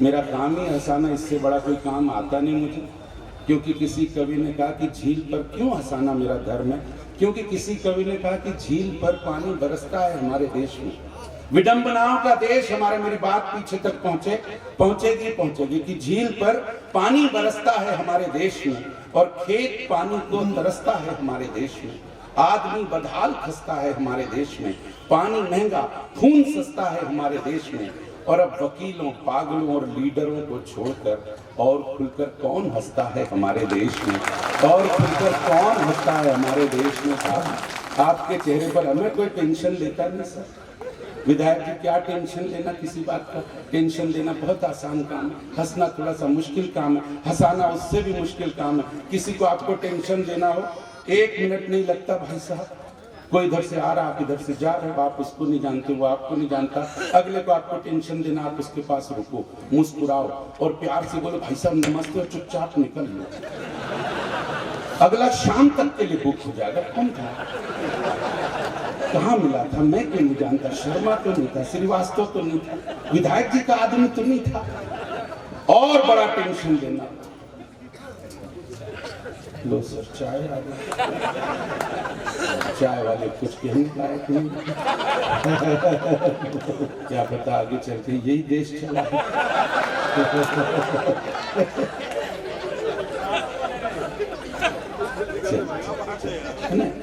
मेरा काम ही हंसाना, इससे बड़ा कोई काम आता नहीं मुझे। क्योंकि किसी कवि ने कहा कि झील पर क्यों हंसाना मेरा धर्म है, क्योंकि किसी कवि ने कहा कि झील पर पानी बरसता है हमारे देश में। विडंबनाओं का देश हमारे, मेरी बात पीछे तक पहुंचेगी कि झील पर पानी बरसता है हमारे देश में और खेत पानी को तरसता है हमारे देश में। आदमी बदहाल खसता है हमारे देश में, पानी महंगा खून सस्ता है हमारे देश में। और अब वकीलों, पागलों और लीडरों को छोड़कर और खुलकर कौन हंसता है हमारे देश में, और खुलकर कौन हंसता है हमारे देश में। साहब आपके चेहरे पर, हमें कोई टेंशन लेता नहीं सर। विधायक जी क्या टेंशन लेना किसी बात का? टेंशन लेना बहुत आसान काम है, हंसना थोड़ा सा मुश्किल काम है, हंसाना उससे भी मुश्किल काम है। किसी को आपको टेंशन देना हो 1 मिनट नहीं लगता भाई साहब। कोई इधर से आ रहा, आप इधर से जा रहे हो, आप उसको नहीं जानते, वो आपको नहीं जानता। अगले को आपको टेंशन देना, आप उसके पास रुको, मुस्कुराओ और प्यार से बोलो भाई साहब नमस्ते, और चुपचाप निकल लो। अगला शाम तक के लिए बुक हो जाएगा। कौन था, कहाँ मिला था, मैं क्यों नहीं जानता। शर्मा तो नहीं था, श्रीवास्तव तो नहीं था, विधायक जी का आदमी तो नहीं था। और बड़ा टेंशन देना। लो सर चाय आ गई, चाय वाले कुछ कहने लायक नहीं। क्या पता आगे चल के यही देश चला है।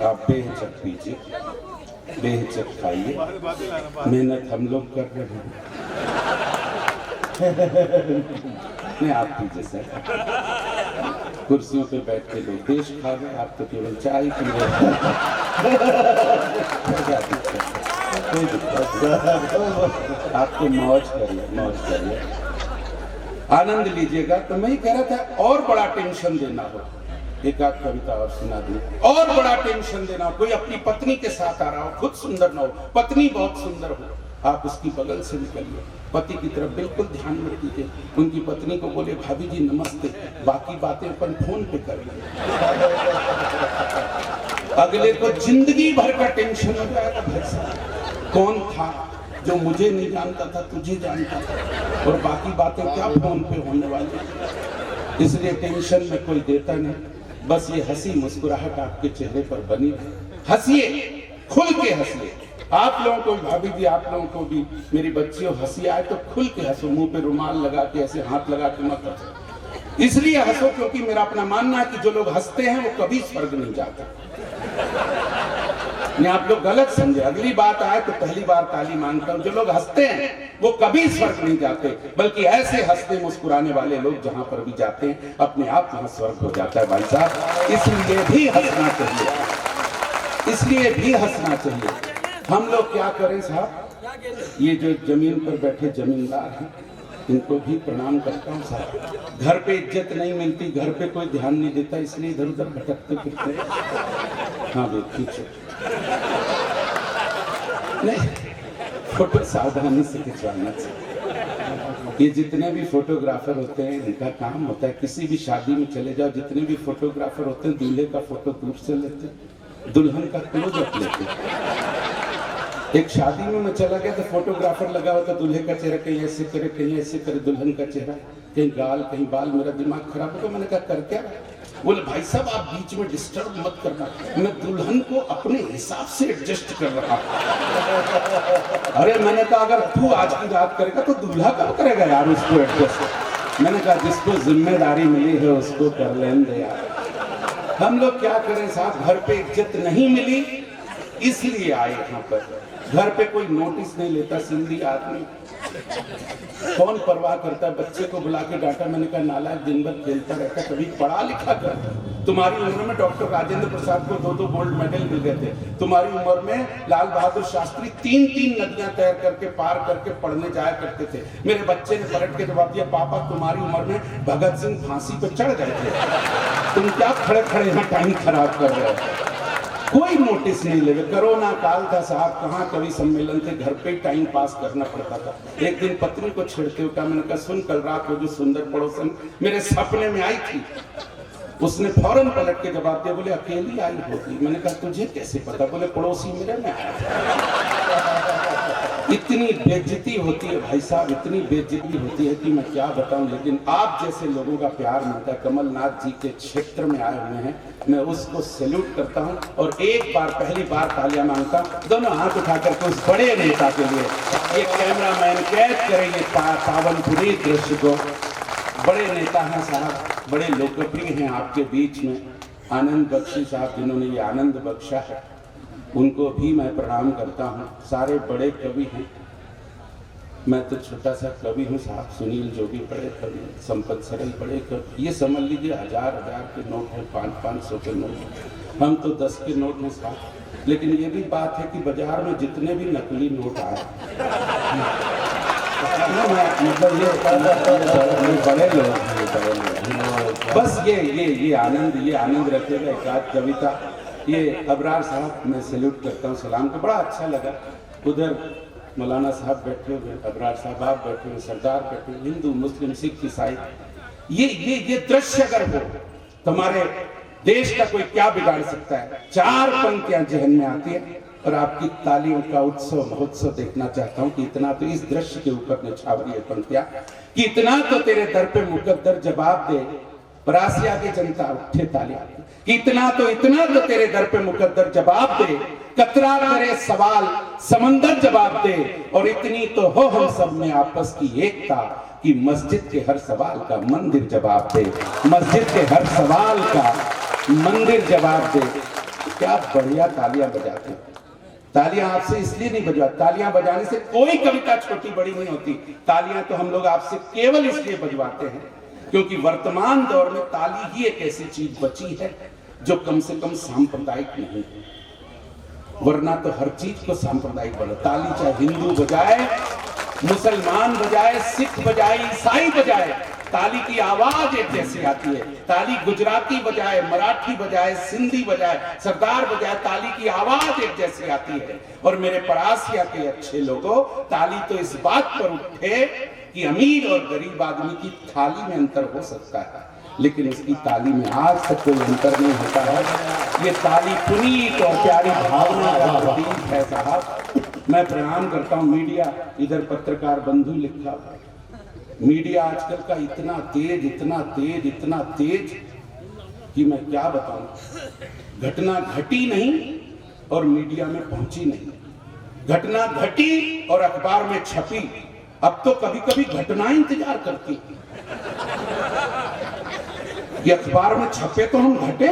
आप बेहिचक पीजिए, बेहिचक खाइए, मेहनत हम लोग कर रहे हैं। नहीं आप पीजिए सर, कुर्सियों पे बैठ के लोग देश खा रहे, आप तो केवल चाय पी रहे हैं। आप तो मौज करिए, आनंद लीजिएगा। तो मैं ही कह रहा था, और बड़ा टेंशन देना हो, एक आध कविता और सुना दूं। और बड़ा टेंशन देना हो, कोई अपनी पत्नी के साथ आ रहा हो, खुद सुंदर ना हो, पत्नी बहुत सुंदर हो, आप उसकी बगल से निकलिए, पति की तरफ बिल्कुल ध्यान मत दीजिए, उनकी पत्नी को बोले भाभी जी नमस्ते, बाकी बातें अपन फोन पे कर लेंगे। अगले को जिंदगी भर का टेंशन हो जाएगा, भाई साहब कौन था जो मुझे नहीं जानता था, तुझे जानता था, और बाकी बातें क्या फोन पे होने वाली। इसलिए टेंशन में कोई देता नहीं, बस ये हंसी मुस्कुराहट आपके चेहरे पर बनी है। हंसिए, खुल के हंसिए। आप लोगों को, भाभी जी आप लोगों को भी, मेरी बच्चियों हंसी आए तो खुल के हंसो, मुंह पे रुमाल लगा के ऐसे हाथ लगा के मत हंसो। इसलिए हंसो क्योंकि मेरा अपना मानना है कि जो लोग हंसते हैं वो कभी स्वर्ग नहीं जाते। नहीं, आप लोग गलत समझे, अगली बात आए तो पहली बार ताली मांगता हूं। जो लोग हंसते हैं वो कभी स्वर्ग नहीं जाते, बल्कि ऐसे हंसते मुस्कुराने वाले लोग जहां पर भी जाते हैं अपने आप वहां स्वर्ग हो जाता है भाई साहब। इसलिए भी हंसना चाहिए, इसलिए भी हंसना चाहिए। हम लोग क्या करें साहब, ये जो जमीन पर बैठे जमींदार हैं इनको भी प्रणाम करता हूँ साहब। घर पे इज्जत नहीं मिलती, घर पे कोई ध्यान नहीं देता, इसलिए इधर उधर भटकते फिरते। हाँ देखिए, नहीं फोटो सावधानी से खिंचवाना चाहिए। ये जितने भी फोटोग्राफर होते हैं इनका काम होता है, किसी भी शादी में चले जाओ, जितने भी फोटोग्राफर होते हैं दूल्हे का फोटो दूर से लेते, दुल्हन का क्लोजअप लेते। एक शादी में मैं चला गया तो फोटोग्राफर लगा हुआ था, दूल्हे का चेहरा कहीं ऐसे करे कहीं ऐसे करे, दुल्हन का चेहरा कहीं गाल कहीं बाल। मेरा दिमाग खराब हो गया, मैंने कहा कर क्या? बोले भाई साहब आप बीच में डिस्टर्ब मत करना, मैं दुल्हन को अपने हिसाब से एडजस्ट कर रहा हूं। अरे मैंने कहा अगर तू आज की रात करेगा तो दूल्हा कब करेगा यार उसको एडजस्ट। मैंने कहा जिसको जिम्मेदारी मिली है उसको कर लेने दे यार। हम लोग क्या करें साहब, घर पे इज्जत नहीं मिली इसलिए आए यहाँ पर। घर पे कोई नोटिस नहीं लेता, सिंधी आदमी कौन परवाह करता है। बच्चे को बुला के डांटा, मैंने कहा नालायक दिन भर खेलता रहता, कभी पढ़ा लिखा कर। तुम्हारी उम्र में डॉक्टर राजेंद्र प्रसाद को 2-2 गोल्ड मेडल मिल गए थे। तुम्हारी उम्र में लाल बहादुर शास्त्री 3-3 नदियां तैर करके पार करके पढ़ने जाया करते थे। मेरे बच्चे ने पलट के जवाब दिया, पापा तुम्हारी उम्र में भगत सिंह फांसी पर चढ़ गए थे, तुम क्या खड़े खड़े यहाँ टाइम खराब कर रहे हो। कोई नोटिस नहीं ले। कोरोना काल था साहब, कहाँ कवि सम्मेलन थे, घर पे ही टाइम पास करना पड़ता था। एक दिन पत्नी को छेड़ते हुए कहा, मैंने कहा सुन कल रात को जो सुंदर पड़ोसन मेरे सपने में आई थी, उसने फौरन पलट के जवाब दिया, बोले अकेली आई होगी। मैंने कहा तुझे कैसे पता? बोले पड़ोसी मेरे में आया था। इतनी बेइज्जती होती है भाई साहब, इतनी बेइज्जती होती है कि मैं क्या बताऊं। लेकिन आप जैसे लोगों का प्यार मिलता है, कमलनाथ जी के क्षेत्र में आए हुए हैं, मैं उसको सैल्यूट करता हूं। और एक बार पहली बार तालियां मांगता हूं, दोनों हाथ उठा करके उस बड़े नेता के लिए। ये कैमरामैन कैद करेंगे पावन पुनीत दृश्य को। बड़े नेता हैं साहब, बड़े लोकप्रिय हैं आपके बीच में। आनंद बख्शी साहब जिन्होंने ये आनंद बख्शा है, उनको भी मैं प्रणाम करता हूँ। सारे बड़े कवि हैं, मैं तो छोटा सा कवि हूँ साहब। सुनील जोगी बड़े कवि, संपत सरल बड़े कवि। ये समझ लीजिए 1000-1000 के नोट हैं, 500-500 के नोट, हम तो 10 के नोट हैं साहब। लेकिन ये भी बात है कि बाजार में जितने भी नकली नोट आए, मतलब ये बड़े लोग, बस ये आनंद रखेगा। एक आध कविता, ये अबरार साहब मैं सैल्यूट करता हूँ, सलाम को बड़ा अच्छा लगा। उधर मौलाना साहब बैठे हुए, अबरार साहब आप बैठे हुए, सरदार बैठे हुए, हिंदू मुस्लिम सिख ईसाई। ये दृश्य अगर हो तो हमारे देश का कोई क्या बिगाड़ सकता है। 4 पंक्तियां जहन में आती है और आपकी तालियों का उत्सव महोत्सव देखना चाहता हूं कि इतना तो इस दृश्य के ऊपर निछावरी है पंक्तियां कि इतना तो तेरे दर पे मुकद्दर जवाब दे, परासिया की जनता उठे तालियां। इतना तो तेरे दर पे मुकद्दर जवाब दे, कतरा करे सवाल समंदर जवाब दे। और इतनी तो हो हम सब में आपस की एकता कि मस्जिद के हर सवाल का मंदिर जवाब दे, मस्जिद के हर सवाल का मंदिर जवाब दे। क्या बढ़िया तालियां बजाते हैं। तालियां आपसे इसलिए नहीं बजवा, तालियां बजाने से कोई कविता छोटी बड़ी नहीं होती। तालियां तो हम लोग आपसे केवल इसलिए बजवाते हैं क्योंकि वर्तमान दौर में ताली ही एक ऐसी चीज बची है जो कम से कम सांप्रदायिक नहीं है, वरना तो हर चीज को सांप्रदायिक बना। ताली चाहे हिंदू बजाए, मुसलमान बजाए, सिख बजाए, ईसाई बजाए, ताली की आवाज एक जैसी आती है। ताली गुजराती बजाए, मराठी बजाए, सिंधी बजाए, सरदार बजाए, ताली की आवाज एक जैसी आती है। और मेरे परासिया के अच्छे लोगों, ताली तो इस बात पर उठे कि अमीर और गरीब आदमी की थाली में अंतर हो सकता है, लेकिन इसकी ताली में आज तक कोई अंतर नहीं होता है। ये ताली पुनीत और प्यारी भावना का प्रतीक है साहब। मैं प्रणाम करता हूँ मीडिया, इधर पत्रकार बंधु लिखा, मीडिया आजकल का इतना तेज कि मैं क्या बताऊं। घटना घटी नहीं और मीडिया में पहुंची नहीं, घटना घटी और अखबार में छपी। अब तो कभी कभी घटना इंतजार करती। कि अखबार में छपे तो हम घटे।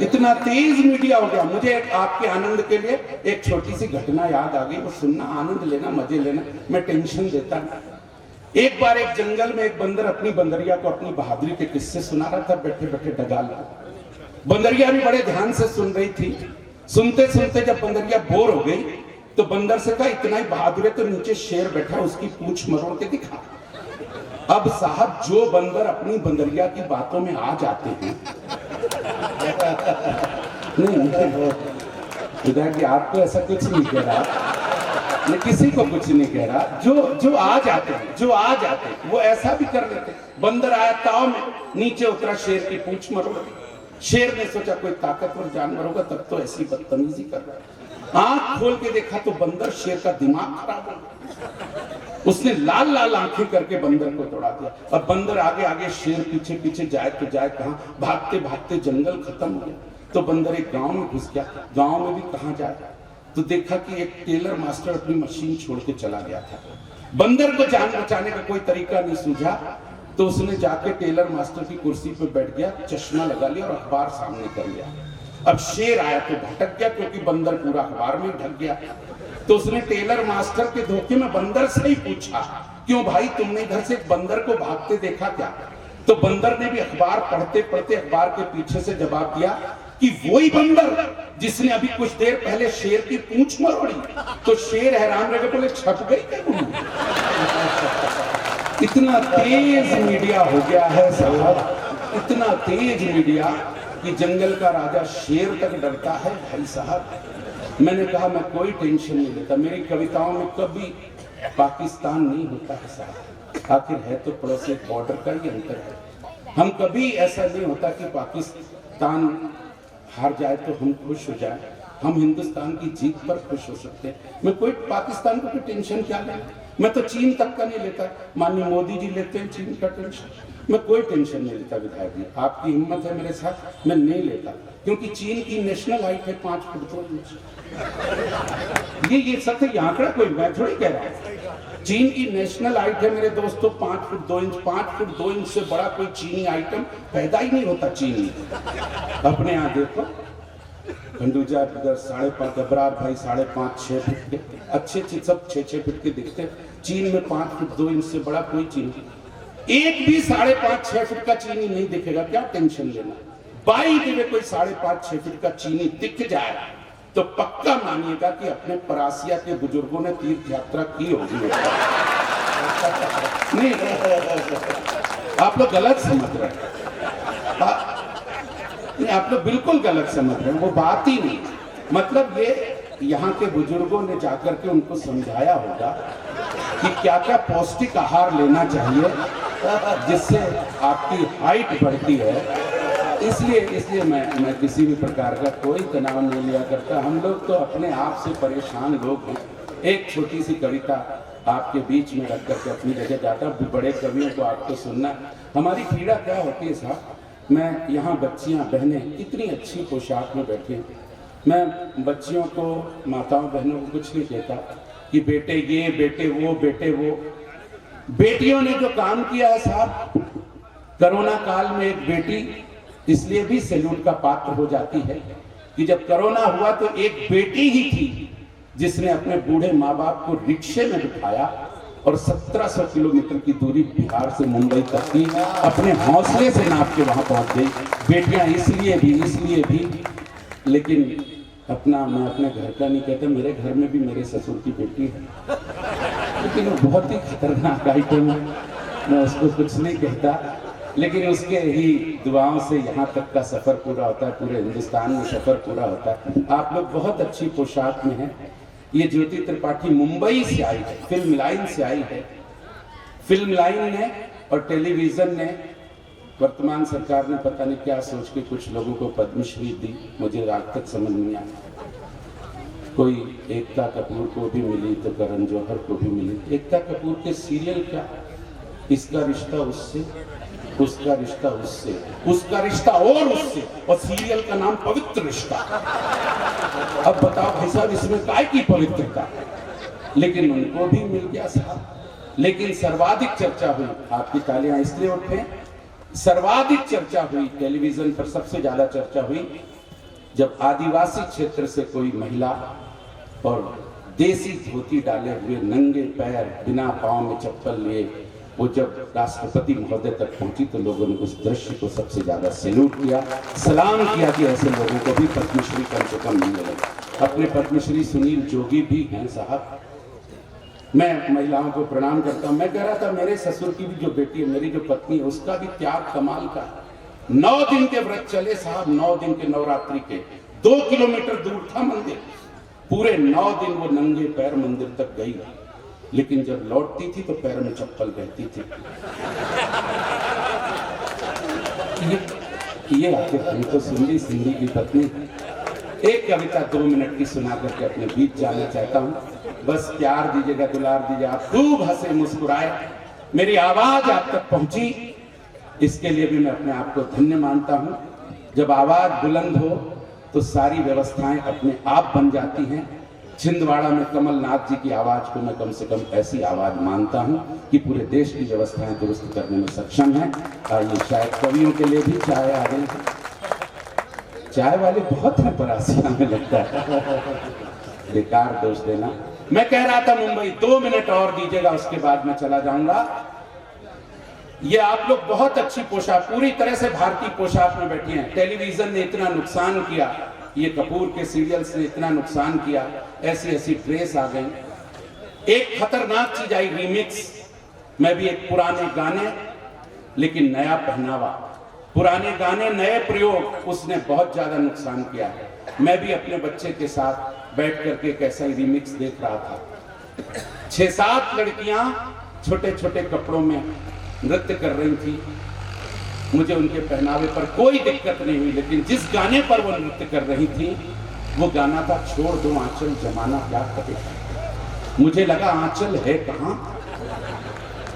इतना तेज मीडिया हो गया। मुझे आपके आनंद के लिए एक छोटी सी घटना याद आ गई, वो सुनना, आनंद लेना, मजे लेना, मैं टेंशन देता नहीं। एक बार एक जंगल में एक बंदर अपनी बंदरिया को अपनी बहादुरी के किस्से सुना रहा था, बैठे बैठे डगाल रहा। बंदरिया भी बड़े ध्यान से सुन रही थी। सुनते सुनते जब बंदरिया बोर हो गई तो बंदर से कहा, इतना ही बहादुर है तो नीचे शेर बैठा, उसकी पूंछ मरोड़ के दिखा। अब साहब, जो बंदर अपनी बंदरिया की बातों में आ जाते हैं नहीं कि आपको ऐसा कुछ नहीं कह रहा, मैं किसी को कुछ नहीं कह रहा, जो आ जाते हैं वो ऐसा भी कर लेते। बंदर आया ताव में, नीचे उतरा, शेर की पूंछ मरोड़। शेर ने सोचा कोई ताकतवर जानवर होगा, तब तो ऐसी बदतमीजी कर रहा है। आंख खोल के देखा तो बंदर, शेर का दिमाग खराब हो गया। उसने लाल लाल आंखें करके बंदर को दौड़ा दिया। अब बंदर आगे आगे, शेर पीछे पीछे, जाए तो जाए कहां, भागते भागते जंगल खत्म हो गया। तो बंदर एक गांव में घुस गया। गांव में भी कहां जाए, तो देखा कि एक टेलर मास्टर अपनी मशीन छोड़ के चला गया था। बंदर को जान बचाने का कोई तरीका नहीं सूझा, तो उसने जाके टेलर मास्टर की कुर्सी पे बैठ गया, चश्मा लगा लिया और अखबार सामने कर लिया। अब शेर आया तो भटक गया, क्योंकि बंदर पूरा अखबार में ढक गया। तो उसने टेलर मास्टर के धोखे में बंदर से ही पूछा, क्यों भाई, तुमने घर से बंदर को भागते देखा क्या? तो बंदर ने भी अखबार पढ़ते पढ़ते अखबार के पीछे से जवाब दिया कि वही बंदर जिसने अभी कुछ देर पहले शेर की पूंछ मरोड़ी। तो शेर हैरान रह गया, बोले छप गई क्या? इतना तेज मीडिया हो गया है साहब, इतना तेज मीडिया कि जंगल का राजा शेर तक डरता है भाई साहब। मैंने कहा मैं कोई टेंशन नहीं लेता, मेरी कविताओं में कभी पाकिस्तान नहीं होता है साहब, आखिर है तो पड़ोसी बॉर्डर का ही अंतर है। हम कभी ऐसा नहीं होता कि पाकिस्तान हार जाए तो हम खुश हो जाए, हम हिंदुस्तान की जीत पर खुश हो सकते हैं। मैं कोई पाकिस्तान को कोई टेंशन क्या लेना, मैं तो चीन तक का नहीं लेता। माननीय मोदी जी लेते हैं चीन का टेंशन, मैं कोई टेंशन नहीं लेता। विधायक जी, आपकी हिम्मत है मेरे साथ, मैं नहीं लेता, क्योंकि चीन की नेशनल हाइट है 5 फुट 2 इंच। ये सत्य, ये आंकड़ा कोई मैं थोड़ी कह रहा हूं। चीन की नेशनल हाइट है मेरे दोस्तों 5 फुट 2 इंच। 5 फुट 2 इंच से बड़ा कोई चीनी आइटम पैदा ही नहीं होता चीनी। अपने यहाँ देखो, खंडूजा 5.5, अबरार भाई 5.5-6 फुट के, अच्छे सब 6-6 फुट के दिखते। चीन में 5 फुट 2 इंच से बड़ा कोई चीनी, एक भी 5.5-6 फुट का चीनी नहीं दिखेगा, क्या टेंशन लेना। बाई में कोई 5.5-6 फुट का चीनी दिख जाए तो पक्का मानिएगा कि अपने परासिया के बुजुर्गों ने तीर्थ यात्रा की होगी। नहीं, आप लोग गलत समझ रहे हैं, आप लोग बिल्कुल गलत समझ रहे हैं, वो बात ही नहीं। मतलब ये यहाँ के बुजुर्गों ने जाकर के उनको समझाया होगा कि क्या क्या पौष्टिक आहार लेना चाहिए जिससे आपकी हाइट बढ़ती है। इसलिए मैं किसी भी प्रकार का कोई तनाव नहीं लिया करता। हम लोग तो अपने आप से परेशान लोग हैं। एक छोटी सी कविता आपके बीच में रख करके अपनी जगह जाता हूँ। बड़े कवियों को आपको सुनना, हमारी पीड़ा क्या होती है साहब। मैं यहाँ बच्चियाँ बहनें कितनी अच्छी पोशाक में बैठी हैं, मैं बच्चियों को, माताओं बहनों को कुछ नहीं कहता कि बेटे ये, बेटे वो, बेटे वो। बेटियों ने जो काम किया है साहब, कोरोना काल में एक बेटी इसलिए भी सैल्यूट का पात्र हो जाती है कि जब कोरोना हुआ तो एक बेटी ही थी जिसने अपने बूढ़े माँ बाप को रिक्शे में बिठाया और 1700 किलोमीटर की दूरी बिहार से मुंबई तक की अपने हौसले से नाप के वहां पहुंच गई। बेटियां इसलिए भी, लेकिन मैं अपने घर का नहीं कहता, मेरे घर में भी मेरे ससुर की बेटी है, लेकिन वो बहुत ही खतरनाक आइटम है, मैं उसको कुछ नहीं कहता, लेकिन उसके ही दुआओं से यहाँ तक का सफर पूरा होता है, पूरे हिंदुस्तान में सफर पूरा होता है। आप लोग बहुत अच्छी पोशाक में हैं। ये ज्योति त्रिपाठी मुंबई से आई है, फिल्म लाइन से आई है। फिल्म लाइन ने और टेलीविजन ने, वर्तमान सरकार ने पता नहीं क्या सोच के कुछ लोगों को पद्मश्री दी, मुझे रात तक समझ नहीं आया। कोई एकता कपूर को भी मिली तो करण जौहर को भी मिली। एकता कपूर के सीरियल क्या, इसका रिश्ता उससे, उसका रिश्ता उससे, उसका रिश्ता और उससे, और सीरियल का नाम पवित्र रिश्ता। अब बताओ भाई साहब, इसमें काय की पवित्रता, लेकिन उनको भी मिल गया साहब। लेकिन सर्वाधिक चर्चा हुई, आपकी तालियां इसलिए उठे सर्वाधिक चर्चा हुई, टेलीविजन पर सबसे ज्यादा चर्चा हुई जब आदिवासी क्षेत्र से कोई महिला और देसी धोती डाले हुए नंगे पैर बिना पांव में चप्पल लिए वो जब राष्ट्रपति महोदय तक पहुंची तो लोगों ने उस दृश्य को सबसे ज्यादा सैल्यूट किया, सलाम किया कि ऐसे लोगों को भी पद्मश्री कम से कम मिलने लगे। अपने पद्मश्री सुनील जोगी भी हैं साहब। मैं महिलाओं को प्रणाम करता हूं। मैं कह रहा था मेरे ससुर की भी जो बेटी है, मेरी जो पत्नी है, उसका भी त्याग कमाल का है। 9 दिन के व्रत चले साहब, 9 दिन के नवरात्रि के। 2 किलोमीटर दूर था मंदिर, पूरे 9 दिन वो नंगे पैर मंदिर तक गई, लेकिन जब लौटती थी तो पैर में चप्पल रहती थी। ये आखिर हम तो सुंदरी सिंधी की पत्नी। एक कविता 2 मिनट की सुना करके अपने बीच जाना चाहता हूँ। बस प्यार दीजिएगा, दुलार दीजिए, आप खूब हंसे मुस्कुराए, मेरी आवाज आप तक पहुंची, इसके लिए भी मैं अपने आप को धन्य मानता हूं। जब आवाज बुलंद हो तो सारी व्यवस्थाएं अपने आप बन जाती हैं। छिंदवाड़ा में कमलनाथ जी की आवाज को मैं कम से कम ऐसी आवाज मानता हूं कि पूरे देश की व्यवस्थाएं दुरुस्त करने में सक्षम है। और ये शायद कवियों के लिए भी चाय आ गई। चाय वाले बहुत हैं परासिया में, लगता है बेकार दोष देना। मैं कह रहा था मुंबई, 2 मिनट और दीजिएगा, उसके बाद मैं चला जाऊंगा। ये आप लोग बहुत अच्छी पोशाक, पूरी तरह से भारतीय पोशाक में बैठी हैं। टेलीविजन ने इतना नुकसान किया, ये कपूर के सीरियल्स ने इतना नुकसान किया, ऐसी ऐसी ड्रेस आ गई। एक खतरनाक चीज आई, रीमिक्स। मैं भी एक पुराने गाने लेकिन नया पहनावा, पुराने गाने नए प्रयोग, उसने बहुत ज्यादा नुकसान किया है। मैं भी अपने बच्चे के साथ बैठ करके एक ऐसा ही रीमिक्स देख रहा था। 6-7 लड़कियां छोटे छोटे कपड़ों में नृत्य कर रही थी। मुझे उनके पहनावे पर कोई दिक्कत नहीं हुई, लेकिन जिस गाने पर वो नृत्य कर रही थी वो गाना था छोड़ दो आंचल जमाना क्या करेगा। मुझे लगा आंचल है कहां।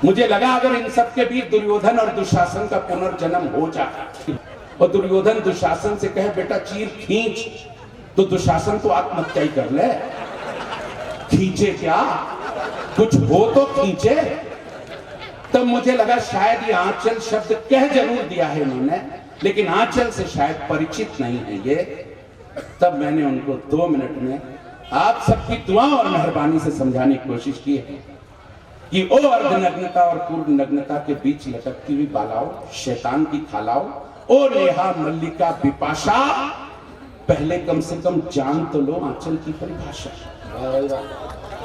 मुझे लगा अगर इन सब के बीच दुर्योधन और दुशासन का पुनर्जन्म हो जाए और दुर्योधन दुशासन से कहे बेटा चीर खींच, तो दुशासन तो आत्महत्या ही कर ले। खींचे क्या, कुछ हो तो खींचे। तब मुझे लगा शायद ये आंचल शब्द कह जरूर दिया है इन्होंने, लेकिन आंचल से शायद परिचित नहीं है ये। तब मैंने उनको 2 मिनट में आप सबकी दुआ और मेहरबानी से समझाने की कोशिश की है कि ओ अर्धनग्नता और पूर्ण नग्नता के बीच लटकती हुई बालाओ, शैतान की खालाओ, ओ नेहा मल्लिका बिपाशा, पहले कम से कम जान तो लो आंचल की परिभाषा।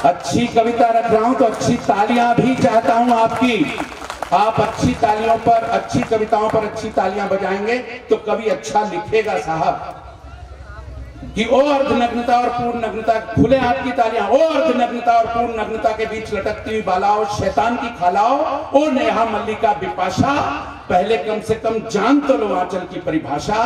अच्छी कविता रख रहा हूं तो अच्छी तालियां भी चाहता हूं आपकी। आप अच्छी तालियों पर, अच्छी कविताओं पर अच्छी तालियां बजाएंगे तो कवि अच्छा लिखेगा साहब। कि ओ अर्धनग्नता और पूर्ण नग्नता, खुले आपकी तालियां। ओ अर्धनग्नता और पूर्ण नग्नता के बीच लटकती हुई बालाओ, शैतान की खालाओ, ओ नेहा मल्लिका बिपाशा, पहले कम से कम जान तो लो आंचल की परिभाषा।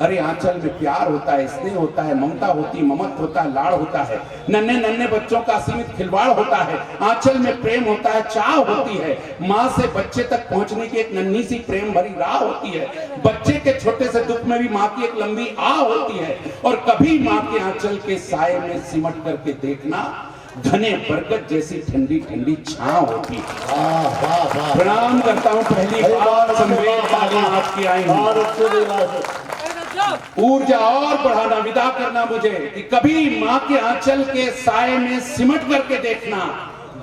अरे आंचल में प्यार होता है, स्नेह होता है, ममता होती, ममत्व होता है, लाड़ होता है, नन्हे नन्हे बच्चों का सीमित खिलवाड़ होता है। आंचल में प्रेम होता है, चाह होती है, माँ से बच्चे तक पहुंचने की एक नन्ही सी प्रेम भरी राह होती है। बच्चे के छोटे से दुख में भी माँ की एक लंबी आह होती है। और कभी माँ के आंचल के साये में सिमट करके देखना, घने बरगद जैसी ठंडी ठंडी छांव होती है। प्रणाम करता हूँ, पहली बार संवेदना आपकी आई। ऊर्जा और बढ़ाना, विदा करना मुझे कि कभी माँ के आंचल के साये में सिमट करके देखना,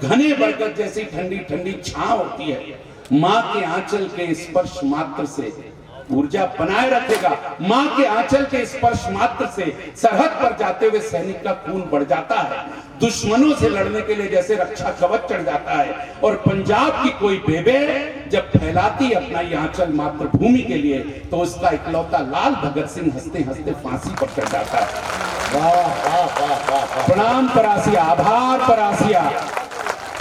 घने बरगद जैसी ठंडी ठंडी छांव होती है। माँ के आंचल के स्पर्श मात्र से ऊर्जा बनाए रखेगा। माँ के आंचल के स्पर्श मात्र से सरहद पर जाते हुए सैनिक का खून बढ़ जाता है, दुश्मनों से लड़ने के लिए जैसे रक्षा कवच चढ़ जाता है। और पंजाब की कोई बेबे जब फैलाती अपना ये आंचल मातृभूमि के लिए, तो उसका इकलौता लाल भगत सिंह हंसते हंसते फांसी पर चढ़ जाता है। प्रणाम परासिया, आभार परासिया।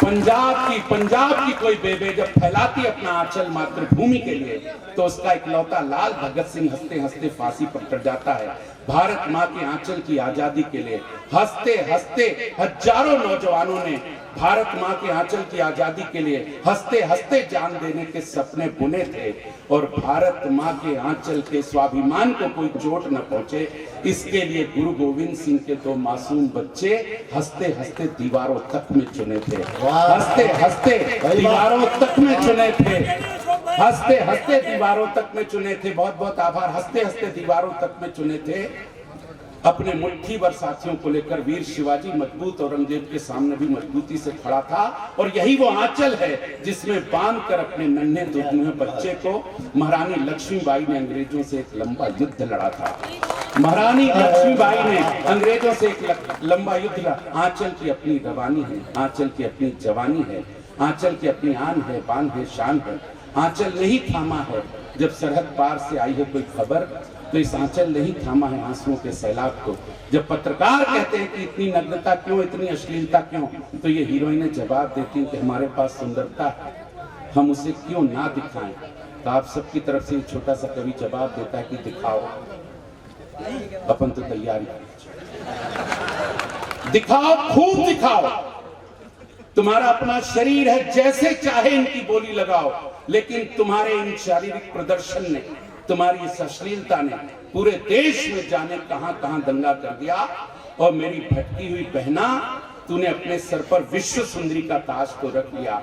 पंजाब की कोई बेबे जब फैलाती अपना आंचल मातृभूमि के लिए, तो उसका इकलौता लाल भगत सिंह हंसते हंसते फांसी पर चढ़ जाता है। भारत माँ के आंचल की आजादी के लिए हंसते हंसते हजारों नौजवानों ने भारत माँ के आंचल की आजादी के लिए हंसते हंसते जान देने के सपने बुने थे। और भारत माँ के आंचल के स्वाभिमान को कोई चोट न पहुंचे, इसके लिए गुरु गोविंद सिंह के 2 मासूम बच्चे हंसते हंसते दीवारों तक में चुने थे। हंसते हंसते दीवारों तक में चुने थे। हंसते हंसते दीवारों तक में चुने थे, बहुत बहुत आभार, हंसते हंसते दीवारों तक में चुने थे। अपने मुट्ठी भर साथियों को लेकर वीर शिवाजी मजबूत औरंगजेब के सामने भी मजबूती से खड़ा था। और यही वो आंचल है जिसमें बांध कर अपने नन्हे दुधनुहे बच्चे को महारानी लक्ष्मीबाई ने अंग्रेजों से एक लंबा युद्ध लड़ा था। महारानी लक्ष्मीबाई ने अंग्रेजों से एक लंबा युद्ध लड़ा। आंचल की अपनी रवानी है, आंचल की अपनी जवानी है, आंचल की अपनी आन है, बान है, शान है। आंचल नहीं थामा है जब सरहद पार से आई है कोई खबर, तो इस आंचल नहीं थामा है आंसुओं के सैलाब को। जब पत्रकार कहते हैं कि इतनी नग्नता क्यों, इतनी अश्लीलता क्यों, तो ये हीरोइनें जवाब देती हैं कि हमारे पास सुंदरता है, हम उसे क्यों ना दिखाएं। तो आप सबकी तरफ से छोटा सा कवि जवाब देता है कि दिखाओ, अपन तो तैयारी, दिखाओ, खूब दिखाओ। तुम्हारा अपना शरीर है, जैसे चाहे इनकी बोली लगाओ, लेकिन तुम्हारे इन शारीरिक प्रदर्शन ने, तुम्हारी इस अश्लीलता ने पूरे देश में जाने कहां कहां दंगा कर दिया। और मेरी भटकी हुई बहना, तूने अपने सर पर विश्व सुंदरी का ताज तो रख लिया,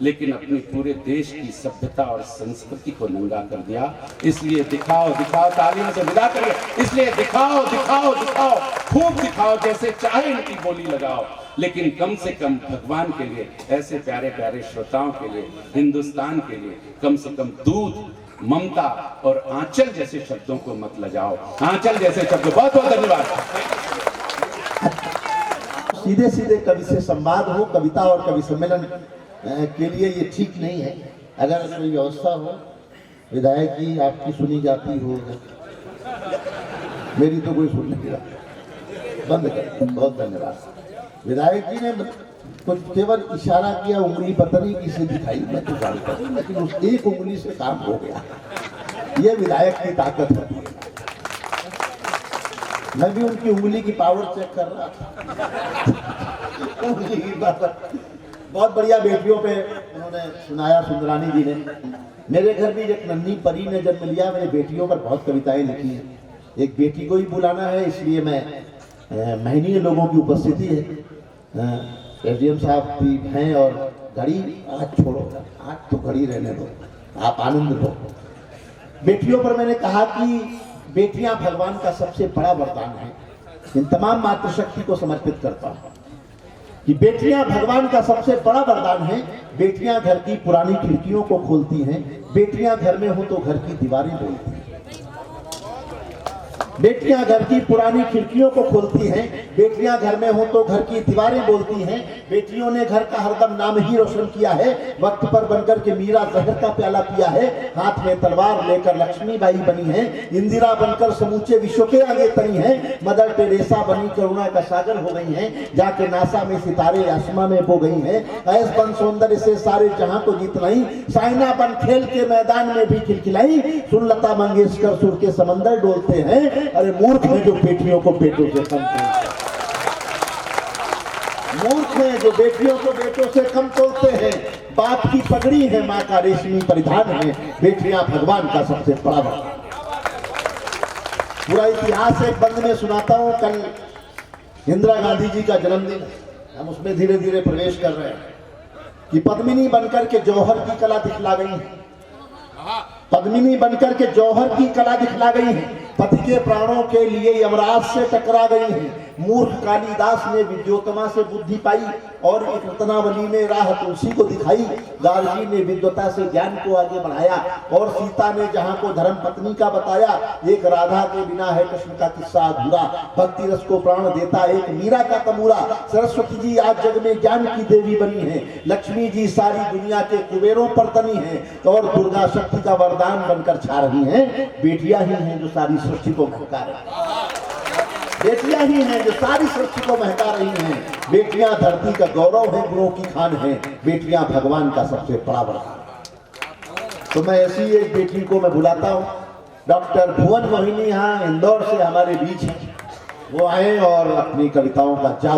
लेकिन अपने पूरे देश की सभ्यता और संस्कृति को नंगा कर दिया। इसलिए दिखाओ, दिखाओ, तालियों से विदा करिए। इसलिए दिखाओ, दिखाओ, दिखाओ, खूब दिखाओ, जैसे चाहे इनकी बोली लगाओ, लेकिन कम से कम भगवान के लिए, ऐसे प्यारे प्यारे श्रोताओं के लिए, हिंदुस्तान के लिए कम से कम दूध, ममता और आंचल जैसे शब्दों को मत लजाओ। आंचल जैसे शब्द। बहुत बहुत धन्यवाद। सीधे सीधे कवि से संवाद हो, कविता और कवि सम्मेलन के लिए ये ठीक नहीं है। अगर कोई व्यवस्था हो, विधायक जी आपकी सुनी जाती हो, मेरी तो कोई सुन नहीं रहा, बंद कर। बहुत धन्यवाद। विधायक जी ने कुछ केवल इशारा किया, उंगली पतनी किसे दिखाई, मैं तो जानता हूं, लेकिन उस एक उंगली से काम हो गया। ये विधायक की ताकत है। मैं भी उनकी उंगली की पावर चेक कर रहा था। उंगली की पावर बहुत बढ़िया बेटियों पे उन्होंने सुनाया, सुंदरानी जी ने। मेरे घर भी एक नन्ही परी ने जन्म लिया। मैंने बेटियों पर बहुत कविताएं लिखी हैं। एक बेटी को ही बुलाना है, इसलिए मैं महनीय लोगों की उपस्थिति है। एसडीएम साहब भी हैं और घड़ी आज छोड़ो, आज तो घड़ी रहने दो, आप आनंद लो। बेटियों पर मैंने कहा कि बेटियां भगवान का सबसे बड़ा वरदान है। इन तमाम मातृशक्ति को समर्पित करता हूं कि बेटियां भगवान का सबसे बड़ा वरदान है। बेटियां घर की पुरानी खिड़कियों को खोलती हैं। बेटियां घर में हो तो घर की दीवारें बोलती हैं। बेटियां घर की पुरानी खिड़कियों को खोलती हैं। बेटियां घर में हो तो घर की दीवारें बोलती हैं। बेटियों ने घर का हरदम नाम ही रोशन किया है। वक्त पर बनकर के मीरा जहर का प्याला पिया है। हाथ में तलवार लेकर लक्ष्मीबाई बनी है। इंदिरा बनकर समूचे विश्व के आगे तनी है। मदर टेरेसा बनी करुणा का सागर हो गई हैं। जाके नासा में सितारे आसमां में बो गई हैं। ऐस बन सौंदर्य से सारे जहां को जीतलाई। साइना बन खेल के मैदान में भी खिलखिलाई। सुन लता मंगेशकर सुर के समंदर डोलते हैं। अरे मूर्ख है जो बेटियों को बेटों से कम तोलते हैं। मूर्ख है जो बेटियों को बेटों से कम तोलते हैं। बाप की पगड़ी है, माँ का रेशमी परिधान है। बेटियां भगवान का सबसे बड़ा वरदान। पूरा इतिहास एक बंद में सुनाता हूं। कल इंदिरा गांधी जी का जन्मदिन, हम उसमें धीरे धीरे प्रवेश कर रहे हैं कि पद्मिनी बनकर के जौहर की कला दिखला गई है। पद्मिनी बनकर के जौहर की कला दिखला गई है। पति के प्राणों के लिए यमराज से टकरा गई है। मूर्ख कालिदास ने विद्योतमा से बुद्धि पाई और एक रत्नावली ने राह तुलसी को दिखाई। गार्गी ने विद्वता से ज्ञान को आगे बढ़ाया और सीता ने जहां को धर्म पत्नी का बताया। एक राधा के बिना है कृष्ण का किस्सा अधूरा। भक्ति रस को प्राण देता एक मीरा का तमूरा। सरस्वती जी आज जग में ज्ञान की देवी बनी है। लक्ष्मी जी सारी दुनिया के कुबेरों पर तनी है और दुर्गा शक्ति का वरदान बनकर छा रही हैं। बेटियां ही हैं जो सारी सृष्टि को महका रही। बेटियां ही हैं जो सारी सृष्टि को महका रही हैं। बेटियां धरती का गौरव है, गुणों की खान है। बेटियां भगवान का सबसे बड़ा वरदान। तो मैं ऐसी एक बेटी को मैं बुलाता हूं। डॉक्टर भुवन मोहिनी यहाँ इंदौर से हमारे बीच हैं। वो आए और अपनी कविताओं का जादू